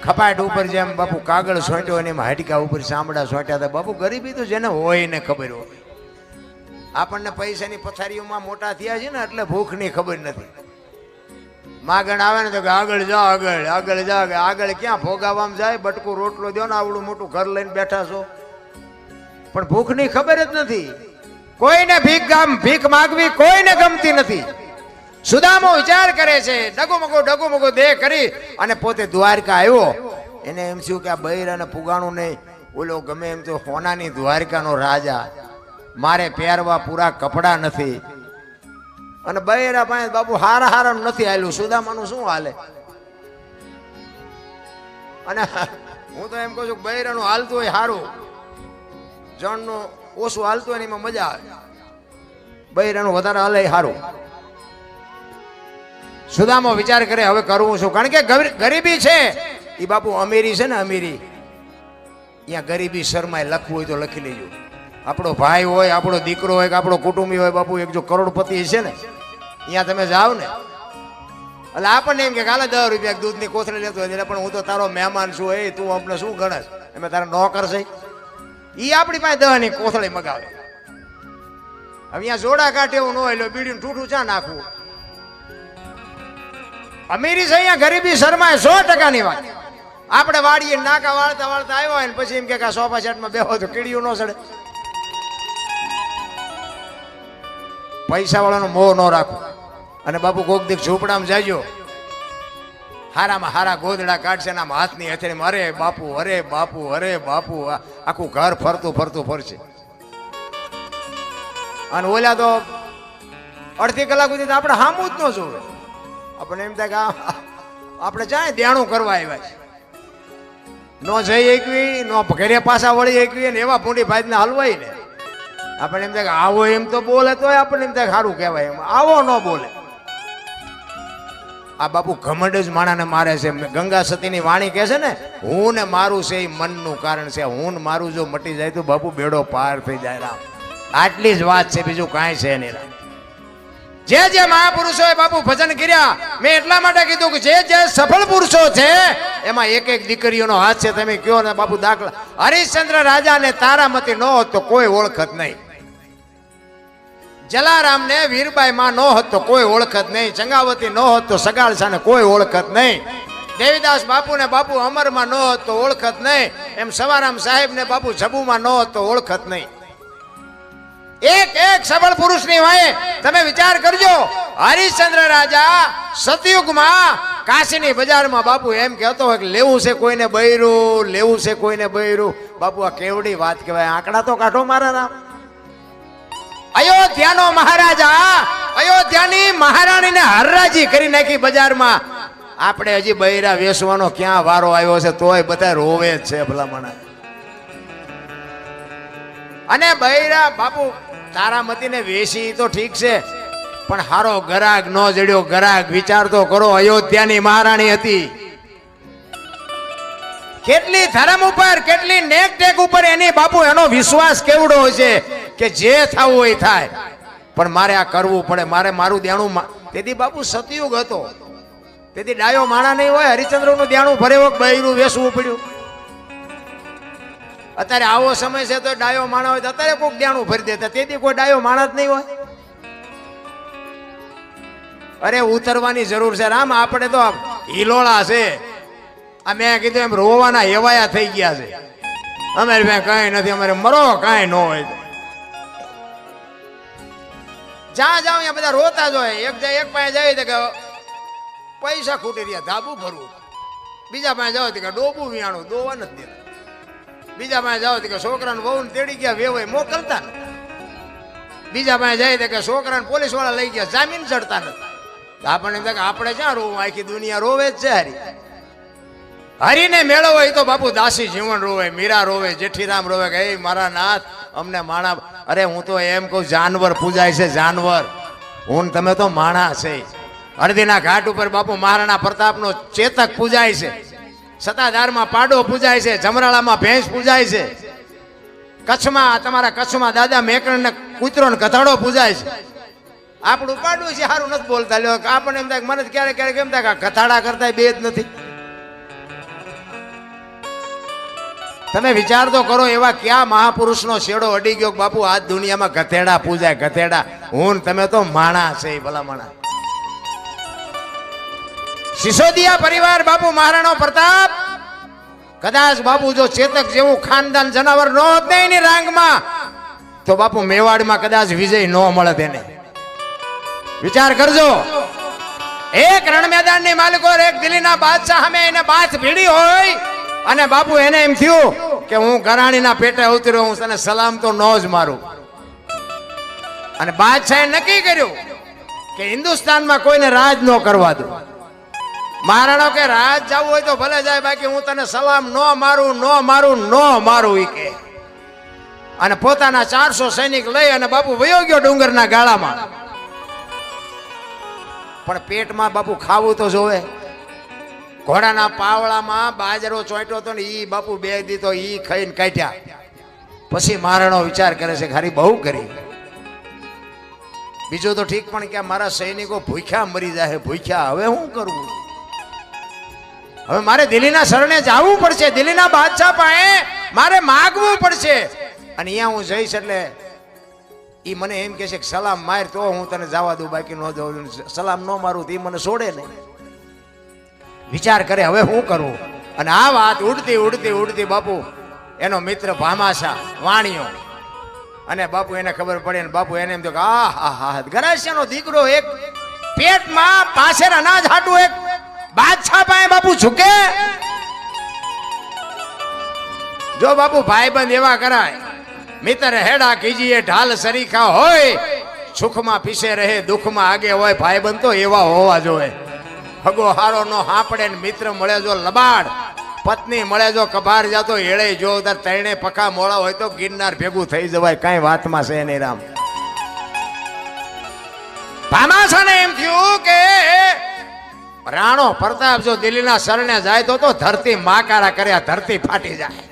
ખપાટ ઉપર જેમ બાપુ કાગળ સોંટ્યો અને એમાં હાડકા ઉપર ચામડા સોંટ્યા હતા. બાપુ ગરીબી તો જેને હોય ને ખબર હોય. આપણને પૈસાની પથારીઓમાં મોટા થયા છે ને એટલે ભૂખની ખબર નથી. માગણ આવે ને તો કે આગળ જા, આગળ આગળ જા. આગળ ક્યાં ભોગાવામાં જાય? બટકું રોટલો દો ને આવડું મોટું ઘર લઈને બેઠા છો, પણ ભૂખની ખબર જ નથી. કોઈને ભીખ માગવી કોઈને ગમતી નથી. સુદામો વિચાર કરે છે, ડગુમગો દેહ કરી અને પોતે દ્વારકા આવ્યો. એને એમ થયું કે આ બૈરાને પુગાણું નહીં, ઓલો ગમે એમ તો હોનાની દ્વારકાનો રાજા, મારે પહેરવા પૂરા કપડા નથી. અને બૈરા પાસે બાપુ હારા નથી હાલ્યું. સુદામાનું શું હાલે? અને હું તો એમ કહું છું બૈરાનું હાલતું હોય સારું, જણનું ઓછું હાલતું હોય ને એમાં મજા આવે. બૈરાનું વધારે હાલે સારું. સુદામો વિચાર કરે હવે કરવું શું? કારણ કે ગરીબી છે એ બાપુ અમીરી છે ને, અમીરી અહીંયા ગરીબી શર્માય લખવું હોય તો લખી લેજો. આપણો ભાઈ હોય, આપણો દીકરો હોય કે આપણો કુટુંબી હોય, બાપુ એક જો કરોડપતિ છે ને અહીંયા તમે જાઓ ને એટલે આપણને એમ કે કાલે 10 રૂપિયા દૂધની કોથળી લેતો હોય, પણ હું તો તારો મહેમાન છું, એ તું અમને શું ગણસ? અમે તારા નોકર છે. એ આપણી પાસે 10ની કોથળી મગાવે. હવે અહીંયા જોડા કાઢે એવું ન હોય, એટલે બીડીનું ઠૂઠું ચા નાખવું? અમીરી છે અહીંયા ગરીબી શર્માય 100%ની વાત. આપણે વાડીએ નાકા વાળતા આવ્યા હોય ને પછી એમ કે સોફા સેટમાં બેહો તો કીડીયું ન સડે. પૈસા વાળાનો મોહ ન રાખો. અને બાપુ કોક દીક ઝૂંપડામાં જાજો, હારામાં હારા ગોદડા કાઢશે ને હાથની હથેળીમાં અરે બાપુ અરે બાપુ અરે બાપુ આખું ઘર ફરતું ફરશે. અને ઓલા તો અડધી કલાક સુધી આપણે હામું જ ન જોવે. આપણે એમ થાય કે આપણે જાય દેણું કરવા આવ્યા છે, ન જઈ એકવી ન ઘરે પાછા વળી એકવી ને એવા ભૂંડી ભાઈને હલવાય ને આપણે એમ થાય કે આવો એમ તો બોલે તો આપણને એમ થાય સારું કહેવાય. એમ આવો ન બોલે. આ બાપુ ઘમંડ જ માણાને મારે છે. ગંગા સતીની વાણી કહે છે ને, હું ને મારું છે એ મનનું કારણ છે. હું ને મારું જો મટી જાય તો બાપુ બેડો પાર થઈ જાય. રામ આટલી જ વાત છે, બીજું કાંઈ છે નહીં. રામ જે મહાપુરુષોએ બાપુ ભજન કર્યા, મેં એટલા માટે કીધું કે જે સફળ પુરુષો છે એમાં એક દીકરીઓનો હાથ છે. તમે કયો ને બાપુ દાખલા, હરિશ્ચંદ્ર રાજા ને તારામતી ન હોત તો કોઈ ઓળખત નહીં. જલારામ ને વીરબાઈ માં ન હોત તો કોઈ ઓળખત નહીં. ચંગાવતી ન હોત તો સગાળસા ને કોઈ ઓળખત નહીં. દેવીદાસ બાપુ ને બાપુ અમરમાં ન હોત તો ઓળખત નહીં. એમ સવારામ સાહેબ ને બાપુ જબુમાં ન હોત તો ઓળખત નહીં. એક સફળ પુરુષની વાય તમે વિચાર કરજો. હરિશ્ચંદ્ર રાજા સતયુગમાં કાશીની બજારમાં બાપુ એમ કહેતો હોય કે લેવું છે કોઈને બૈરું, લેવું છે કોઈને બૈરું. બાપુ આ કેવડી વાત કહેવાય. આંકડા તો કાઢો મારા રામ. અયોધ્યાનો મહારાજા અયોધ્યાની મહારાણીને હરરાજી કરી નાખી બજારમાં. આપણે હજી બૈરા વેસવાનો ક્યાં વારો આવ્યો છે, તોય બધા રોવે જ છે ભલામણ. અને બૈરા બાપુ તારામતીને વેસી તો ઠીક છે, પણ હારો ગરાગ ન જડ્યો. ગરાગ વિચાર તો કરો, અયોધ્યાની મહારાણી હતી. કેટલી ધર્મ ઉપર, કેટલી નેક ટેક ઉપર એની બાપુ એનો વિશ્વાસ કેવડો હોય છે કે જે થવું હોય થાય, પણ મારે આ કરવું પડે, મારે મારું દેણું. તેથી બાપુ સતયુગ હતો, તેથી ડાયો માણા નહીં હોય. હરિશ્ચંદ્રનું દેણું ભરે વખત બૈરું વેસવું પડ્યું. અત્યારે આવો સમય છે તો ડાયો માણા હોય તો અત્યારે કોઈક દેણું ભરી દેતા, તેથી કોઈ ડાયો માણા જ નહીં હોય. અરે ઉતરવાની જરૂર છે રામ. આપણે તો હિલોળા છે. આ મેં કીધું એમ રોવાના એવાયા થઈ ગયા છે. અમારે ભાઈ કઈ નથી, અમારે મરો કાંઈ ન હોય. જ્યાં જાવ ત્યાં બધા રોતા જ હોય. એક પાસે જાય તો કે પૈસા ખૂટી રહ્યા, ધાબુ ભરવું. બીજા પાસે જાવ તો કે ડોબું વિયાણું, દોવા નથી દેતા. બીજા પાસે જાવ તો કે છોકરાને વહુને તેડી ગયા, વેવાય મોકલતા નથી. બીજા પાસે જાય તો કે છોકરાને પોલીસ વાળા લઈ ગયા, જામીન ચડતા નથી. આપણને એમ થાય કે આપણે ક્યાં રોવું, આખી દુનિયા રોવે જ છે. હરીને મેળવો એ તો બાપુ દાસી જીવન રોવે, મીરા રોવે, જેઠીરામ રોવે કે એ મારા નાથ અમને માણા. અરે હું તો એમ કહું જાનવર પૂજાય છે, જાનવર. હું તમે તો માણા છે. હળદીના ઘાટ ઉપર બાપુ મહારાણા પ્રતાપનો ચેતક પૂજાય છે, સતાધારમાં પાડો પૂજાય છે, જમરાળામાં ભેંસ પૂજાય છે, કચ્છમાં તમારા કચ્છમાં દાદા મેકરણ ને કૂતરો ને ગધાડો પૂજાય છે. આપણું પાડું છે સારું નથી બોલતા. લ્યો આપણને એમ થાય મને ક્યારેક ક્યારેક એમ થાય કે ગધાડા કરતા બે જ નથી. તમે વિચાર તો કરો, એવા ક્યાં મહાપુરુષનો શેડો અડી ગયો બાપુ આ દુનિયામાં ગધેડા પૂજાય, ગધેડા. હું તમે તો માણા છે ભલા માણા. સિસોદિયા પરિવાર બાપુ મહારાણો પ્રતાપ કદાચ બાપુ જો ચેતક જેવું ખાનદાન જનાવર ન હોત ને એની રાંગમાં તો બાપુ મેવાડમાં કદાચ વિજય ન મળે તેને. વિચાર કરજો, એક રણ મેદાનની માલિકો એક દિલ્હીના બાદશાહ સામે એને બાથ ભીડી હોય અને બાપુ એને એમ થયું કે હું ગરાણીના પેટે ઉતર્યો, હું તને સલામ તો ન જ મારું. અને બાદશાહે નક્કી કર્યું કે હિન્દુસ્તાનમાં કોઈને રાજ ન કરવા દો. મહારાણો કે રાજ જવું હોય તો ભલે જાય, બાકી હું તને સલામ ન મારું, ન મારું, ન મારું ઈ કે. અને પોતાના 400 સૈનિક લઈ અને બાપુ વયો ગયો ડુંગરના ગાળામાં. પણ પેટમાં બાપુ ખાવું તો જોવે. ઘોડાના પાવળામાં બાજરો ચોંટ્યો હતો ને ઈ બાપુ 2 દી તો ઈ ખાઈને કાઢ્યા. પછી મહારાણો વિચાર કરે છે ખાલી બહુ કરી. બીજું તો ઠીક, પણ કે મારા સૈનિકો ભૂખ્યા મરી જાય, ભૂખ્યા. હવે શું કરવું? હવે મારે દિલ્હીના શરણે જવું પડશે, દિલ્હીના બાદશાહ પાસે મારે માગવું પડશે. અને અહીંયા હું જઈશ એટલે ઈ મને એમ કહે છે કે સલામ માર તો હું તને જવા દઉં, બાકી ન દઉં. સલામ ન મારું તો ઈ મને છોડે નહીં. વિચાર કરે હવે શું કરવું. અને આ વાત ઉડતી ઉડતી ઉડતી બાપુ એનો મિત્ર ભામાશા વાણિયો, અને બાપુ એને ખબર પડે ને બાપુ એને એમ તો આ ગરાસિયાનો દીકરો એક પેટમાં પાછળ અનાજ હાટું એક બાદશાહ પાસે બાપુ ઝૂકે. જો બાપુ ભાઈબંધ એવા કરાય, મિત્ર હેડા કીજીએ ઢાલ સરીખા હોય, સુખમાં પીછે રહે દુઃખમાં આગે હોય. ભાઈબંધ તો એવા હોવા જોઈએ. હગો હારો નો હાંપડે ને મિત્ર મળે જો લબાડ, પત્ની મળે જો કભાર જાતો એળે જો ત્રણે પખા મોળા હોય તો ગિરનાર ભેગું થઈ જવાય. કઈ વાતમાં છે નહીં રામ. ભામાશાને એમ થયું કે રાણો પ્રતાપ જો દિલ્હીના શરણે જાય તો ધરતી માકારા કર્યા, ધરતી ફાટી જાય.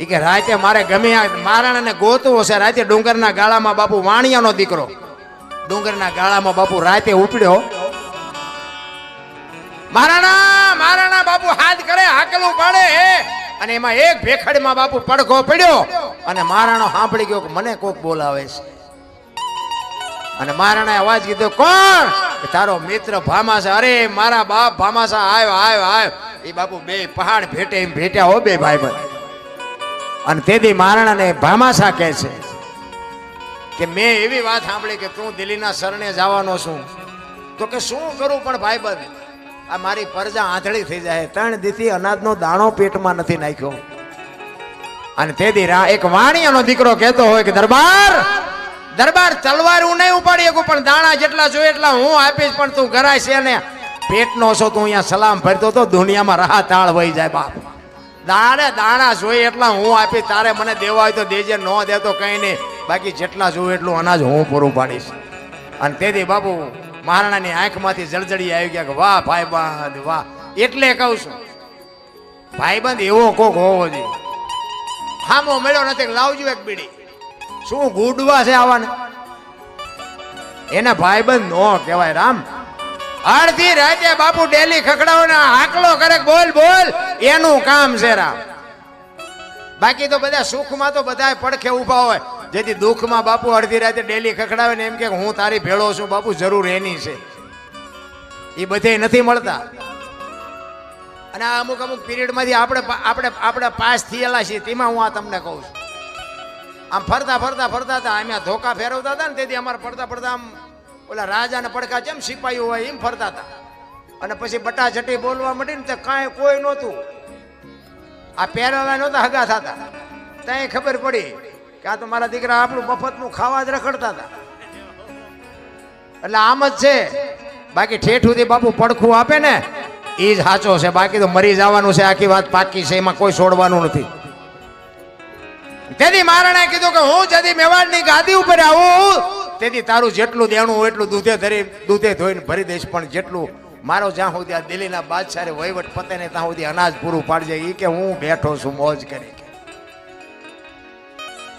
ઈ કે રાતે મારે ગમે મારાને ગોતવો છે. રાતે ડુંગરના ગાળામાં બાપુ વાણિયાનો દીકરો ડુંગરના ગાળામાં બાપુ રાતે ઉપડ્યો. મહારાણા બાપુ હાથ કરે, હાકલું પાડે, અને એમાં એક ભેખડમાં બાપુ પડઘો પડ્યો. અને મહારાણો સાંભળી ગયો કે મને કોક બોલાવે છે. અને મહારાણાએ અવાજ કીધો, કોણ? તારો મિત્ર ભામાશા. અરે મારા બાપ ભામાશા, આવ્યો આવ્યો આવ્યો. એ બાપુ બે પહાડ ભેટે એમ ભેટ્યા હો બે ભાઈ ભાઈ. અને તેથી મહારાણાને ભામાશા કહે છે કે મેં એવી વાત સાંભળી કે તું દિલ્હીના શરણે જવાનો છું. તો કે શું કરું પણ ભાઈબંધ, આ મારી પરજા આંધળી થઈ જાય. 3 દીથી અનાજનો દાણો પેટમાં નથી નાખ્યો. અને તેથી એક વાણિયાનો દીકરો કહેતો હોય કે દરબાર દરબાર તલવાર હું નહીં ઉપાડી શકું, પણ દાણા જેટલા જોઈએ એટલા હું આપીશ. પણ તું ગરાય છે ને પેટનો છો, તું અહીંયા સલામ ભરતો તો દુનિયામાં રાહ તાળ વહી જાય. બાપ દાણા જોઈએ એટલા હું આપીશ. તારે મને દેવા હોય તો દેજે, ન દે તો કઈ નહીં. બાકી જેટલા જોઈએ એટલું અનાજ હું પૂરું પાડીશ. અને તેથી બાપુ મહારાણાની આંખમાંથી જળજળી આવી ગયા કે વાહ ભાઈબંધ વાહ. એટલે કહું છું ભાઈબંધ એવો કોક હોવો જોઈએ. હામો મળ્યો નથી, લાવજો એક બીડી. શું ગુડવા છે આવાને? એના ભાઈબંધ નો કહેવાય રામ. અડધી રાતે બાપુ ડેલી ખખડાવો ને હાકલો કરે, બોલ બોલ, એનું કામ છે રામ. બાકી તો બધા સુખમાં તો બધા પડખે ઉભા હોય, જેથી દુઃખમાં બાપુ અડધી રાતે ડેલી ખખડાવે ને એમ કે હું તારી ભેળો છું. બાપુ જરૂર એની છે, એ બધે નથી મળતા. અને આ અમુક પીરિયડ માંથી આપણે પાસ થયેલા છીએ. તેમાં હું આ તમને કહું છું, આમ ફરતા ફરતા ફરતા હતા, આમ ધોકા ફેરવતા હતા ને તેથી અમારે પડતા પડતા આમ ઓલા રાજાના પડખા જેમ સિપાહીઓ હોય એમ ફરતા હતા. અને પછી બટાચટી બોલવા માંડી ને તે કાંઈ કોઈ નહોતું, આ પહેરવા નહોતા હગા થતા. ત્યાં ખબર પડી કે આ તો મારા દીકરા આપણું મફતનું ખાવા જ રખડતા હતા. એટલે આમ જ છે. બાકી ઠેઠ સુધી બાપુ પડખું આપે ને એ જ સાચો છે, બાકી તો મરી જવાનું છે. આખી વાત પાકી છે, એમાં કોઈ છોડવાનું નથી. તેથી મહારાણાએ કીધું કે હું જદી મેવાડની ગાદી ઉપર આવું તેથી તારું જેટલું દેણું હોય એટલું દૂધે ધોઈને ભરી દઈશ, પણ જેટલું મારો જ્યાં સુધી આ દિલ્હીના બાદશાહે વહીવટ પતે ને ત્યાં સુધી અનાજ પૂરું પાડજે. એ કે હું બેઠો છું મોજ કરી.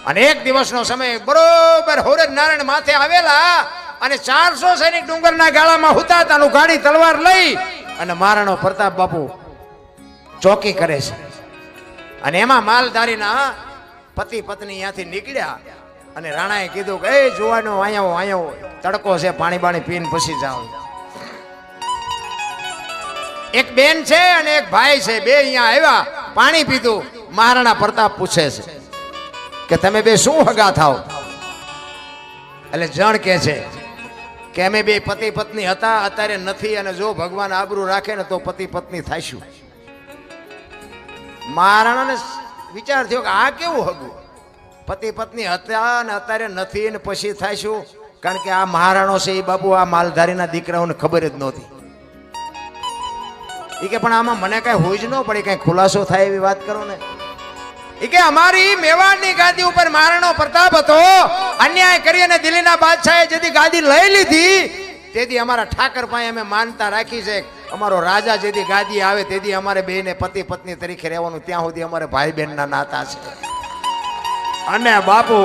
અને એક દિવસનો સમય બરોબર હોરજ નારાયણ માથે આવેલા અને 400 સૈનિક ડુંગરના ગાળામાં હુતા તાનું ગાડી તલવાર લઈ અને મહારાણો પ્રતાપ બાપુ ચોકી કરે છે. અને એમાં માલધારીના પતિ પત્ની ત્યાંથી નીકળ્યા અને રાણાએ કીધું કે એ જોવાનો અહીંયા તડકો છે, પાણી બાણી પીને પછી જાઓ. એક બેન છે અને એક ભાઈ છે, બે અહીંયા આવ્યા, પાણી પીધું. મહારાણા પ્રતાપ પૂછે છે કે તમે બે શું હગા થાવ? એટલે જણ કે છે કે અમે બે પતિ પત્ની હતા, અત્યારે નથી, અને જો ભગવાન આબરૂ રાખે ને તો પતિ પત્ની થાઈશું. મહારાણાને વિચાર થયો કે આ કેવું હગું? પતિ પત્ની હતા અને અત્યારે નથી ને પછી થાઈશું? કારણ કે આ મહારાણો છે એ બાપુ આ માલધારીના દીકરાઓને ખબર જ નહોતી. એ કે પણ આમાં મને કઈ હોય જ ન પડે, કઈ ખુલાસો થાય એવી વાત કરો ને. એ કે અમારી મેવાડની ગાદી ઉપર મહારાણો પ્રતાપ હતો, અન્યાય કરી અને દિલ્હીના બાદશાહે જેથી ગાદી લઈ લીધી તેથી અમારા ઠાકર પાસે અમે માનતા રાખી છે. અમારો રાજા જેથી ગાદી આવે તેથી અમારે બેને પતિ પત્ની તરીકે રહેવાનું, ત્યાં સુધી અમારે ભાઈ બહેનના નાતા છે. અને બાપુ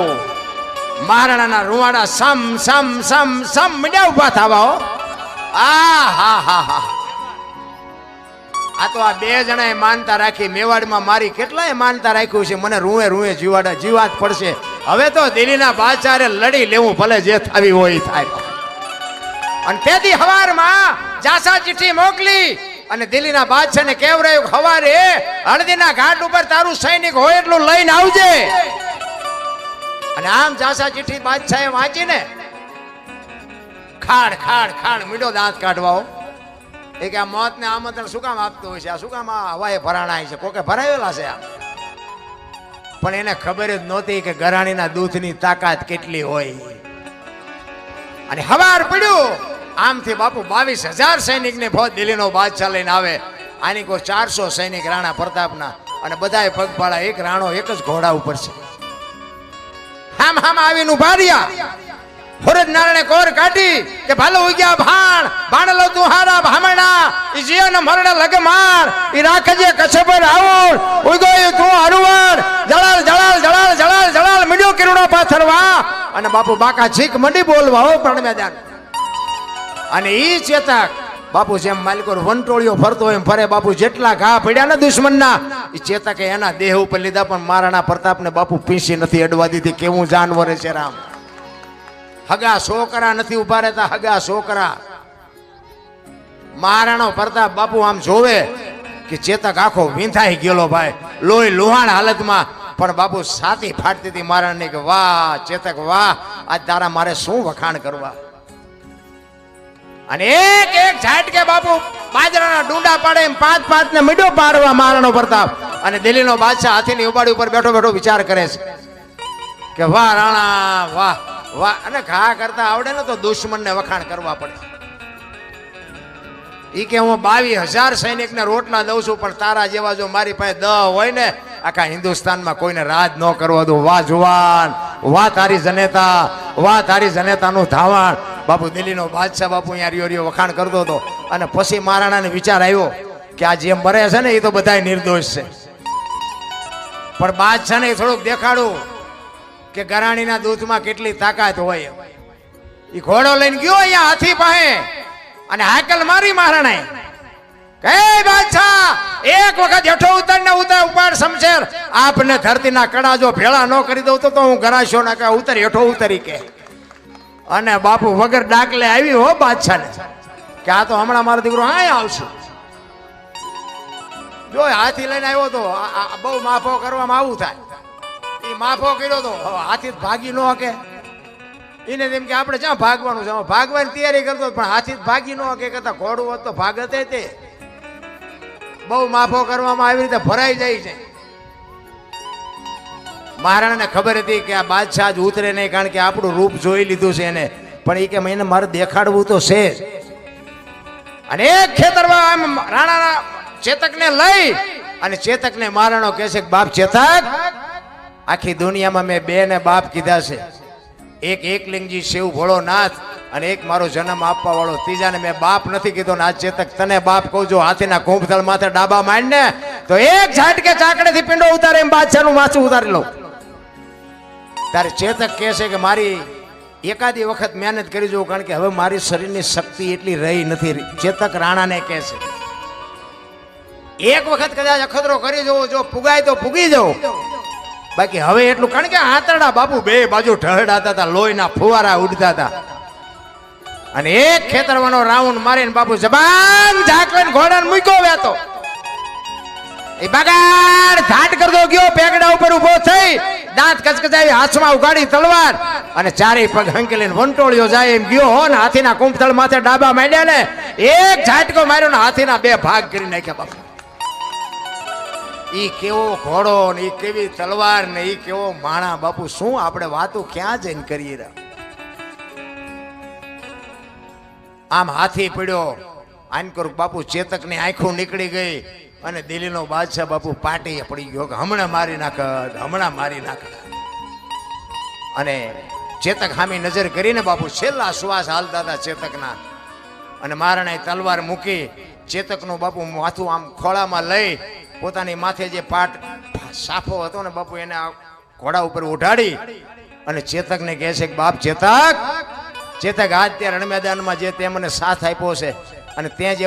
મહારાણાના રૂવાડા સમ સમ સમ સમ મીડિયા ઉભા થવા. આ હા હા હા, આ તો આ બે જણાએ માનતા રાખી. મેવાડમાં મારી કેટલાય માનતા રાખ્યું છે, મને રૂએ રૂએ જીવાત પડશે. હવે તો દિલ્હીના બાદશાહે લડી લેવું, ભલે જે થાવી હોય થાય. અને તેથી હવારમાં જાસા ચિઠ્ઠી મોકલી અને દિલ્હીના બાદશાહને કહેવરાયું હવારે હળદીના ઘાટ ઉપર તારું સૈનિક હોય એટલું લઈને આવજે. અને આમ જાસા ચિઠ્ઠી બાદશાહે વાંચીને ખાડ ખાડ ખાડ મીઠો દાંત કાઢવાઓ. એ કે આ મોતને આમંત્રણ શું કામ આપતું હોય છે? આ શું કામ આ હવાએ ભરાણા છે? કોકે ભરાયેલા છે આ? પણ એને ખબર જ નહોતી કે ગરાણીના દૂધની તાકાત કેટલી હોય. અને હવાર પડ્યું આમથી બાપુ 22,000 સૈનિકને ફોજ દિલ્હીનો બાદશાહ લઈને આવે. આની કોઈ 400 સૈનિક રાણા પ્રતાપના, અને બધાએ પગપાળા. એક રાણો એક જ ઘોડા ઉપર છે. હામ હામ આવીને ઉભા રહ્યા. હોરજ નારાયણે કોર કાઢી કે ભાલો ઉગ્યા ભાણ ભાણલો તુહારા ભામણા ઈ જીવન મરણ લગ માર ઈ રાખજે કચ્છ પર આવું ઉગોય તું હરવર જળાલ જળાલ જળાલ જળાલ જળાલ મીડિયો કિરણો પાથરવા. અને બાપુ બાકા છીક મંડી બોલવા હો પણ મેદાન. અને ઈ ચેતક બાપુ જેમ માલિકો વંટોળીઓ ફરતો હોય એમ ફરે. બાપુ જેટલા ઘા પડ્યા ને દુશ્મનના, ઈ ચેતકે એના દેહ ઉપર લીધા, પણ મહારાણા પ્રતાપને બાપુ પીંસી નથી અડવા દીધી. કેવું જાનવર છે રામ! હગા છોકરા નથી ઉભા રહેતા, હગા છોકરા. મહારાણો પ્રતાપ બાપુ આમ જોવે કે ચેતક આખો વિંધાઈ ગયેલો ભાઈ, લોહી લુહાણ હાલતમાં. પણ બાપુ છાતી ફાટતી હતી મહારાણની કે વાહ ચેતક વાહ, આજ તારા મારે શું વખાણ કરવા. અને એક એક ઝાટકે બાપુ બાજરાના ડુંડા પાડે એમ 5-5 ને મીડો પાડવા મહારાણો પ્રતાપ. અને દિલ્હીનો બાદશાહ હાથીની ઉબાડી ઉપર બેઠો બેઠો વિચાર કરે છે કે વાહ રાણા વાહ વાહ. અને ઘા કરતા આવડે ને તો દુશ્મનને વખાણ કરવા પડે. ઈ કે હું 22,000 સૈનિકને રોટલા દઉં છું, પણ તારા જેવા જો મારી પાસે 10 હોય ને આખા હિન્દુસ્તાનમાં કોઈને રાજ ન કરવા દઉં. વાહ જુવાન, વાહ તારી જનેતા, વાહ તારી જનેતાનું ધાવણ. બાપુ દિલ્હીનો બાદશાહ બાપુ અહીંયા રિયો રિયો વખાણ કરતો હતો. અને પછી મહારાણાને વિચાર આવ્યો કે આ જે મરે છે ને એ તો બધા નિર્દોષ છે, પણ બાદશાહને થોડુંક દેખાડું કે ગરાણીના દૂધમાં કેટલી તાકાત હોય. એ ઘોડો લઈને ગયો અહીંયા હાથી પાસે અને હાકલ મારી મહારાણાએ કે બાદશાહ એક વખત હેઠો ઉતર ને ઉપાડ શમશેર. આપને ધરતીના કડા જો ભેળા ન કરી દઉં તો હું ગરાશો ના કે ઉતર હેઠો ઉતરી કે. અને બાપુ વગર ડાકલે આવી હો બાદશાહને કે આ તો હમણાં મારો દીકરો હા આવશે. જો હાથી લઈને આવ્યો તો બહુ માફો કરવામાં આવું થાય. એ માફો કર્યો તો હવે હાથી ભાગી ન હકે. એને તેમ કે આપણે ક્યાં ભાગવાનું છે, ભાગવાની તૈયારી કરતો પણ હાથી ભાગી ન હકે. કરતા ઘોડું હોત તો ભાગતે તે. બહુ માફો કરવામાં આવી રીતે ભરાઈ જાય છે. મહારાણાને ખબર હતી કે આ બાદશાહ જ ઉતરે નહીં, કારણ કે આપણું રૂપ જોઈ લીધું છે એને. પણ એ કે એને મારે દેખાડવું તો છે જ. અને એક ખેતરમાં આમ રાણાના ચેતકને લઈ અને ચેતકને મહારાણો કહે છે કે બાપ ચેતક, આખી દુનિયામાં મેં બે ને બાપ કીધા છે. એક એકલિંગજી શિવ ભોળોનાથ અને એક મારો જન્મ આપવા વાળો, ત્રીજાને મેં બાપ નથી કીધો. ને આ ચેતક તને બાપ કહું છું. હાથીના કુંભથળ માથે ડાબા માંડને તો એક ઝાટકે ચાકડેથી પિંડો ઉતારે એમ બાદશાહનું માથું ઉતારી લઉં. ત્યારે ચેતક કહે છે કે મારી એકાદી વખત મહેનત કરી જોઉં, કારણ કે હવે મારી શરીરની શક્તિ એટલી રહી નથી. ચેતક રાણાને કહે છે એક વખત કદાચ અખતરો કરી જોવો, જો પુગાય તો પુગી જવું, બાકી હવે એટલું. કારણ કે આંતરડા બાપુ બે બાજુ ઢળડાતા હતા, લોહીના ફુવારા ઉડતા હતા. અને એક ખેતરવાનો રાઉન્ડ મારીને બાપુ જબાન ઝાકવીને ઘોડાને મૂક્યો વેતો. એ બગાડ ઘાટ કરતો ગયો, પેગડા ઉપર ઉભો થઈ, દાંત કચકચાવી હાથમાં ઉગાડી તલવાર અને ચારે પગ હંકેલીને વંટોળ્યો જાય એમ ગયો હો. ને હાથીના કુંભથળ માથે ડાબા માંડ્યા ને એક ઝાટકો માર્યો ને હાથીના બે ભાગ કરી નાખ્યા બાપુ. ઈ કેવો ઘોડો ને ઈ કેવી તલવાર ને ઈ કેવો માણા બાપુ. શું આપણે વાતો ક્યાં જઈને કરીએ રહ્યા. આમ હાથી પડ્યો આનકર બાપુ. ચેતકની આંખો નીકળી ગઈ અને દિલ્હીનો બાદશાહ બાપુ પાટીએ પડી ગયો કે હમણાં મારી નાખ, હમણાં મારી નાખ. અને ચેતક સામે નજર કરીને બાપુ છેલ્લા શ્વાસ હાલતા હતા ચેતકના. અને મહારાણાએ તલવાર મૂકી ચેતકનું બાપુ માથું આમ ખોળામાં લઈ પોતાની માથે જે પાટ સાફો હતો ને બાપુ એને ઘોડા ઉપર ઉઠાડી અને ચેતકને કહે છે કે બાપ ચેતક, ચેતક આજ તે રણ મેદાનમાં જે તે મને સાથ આપ્યો છે અને ત્યાં જે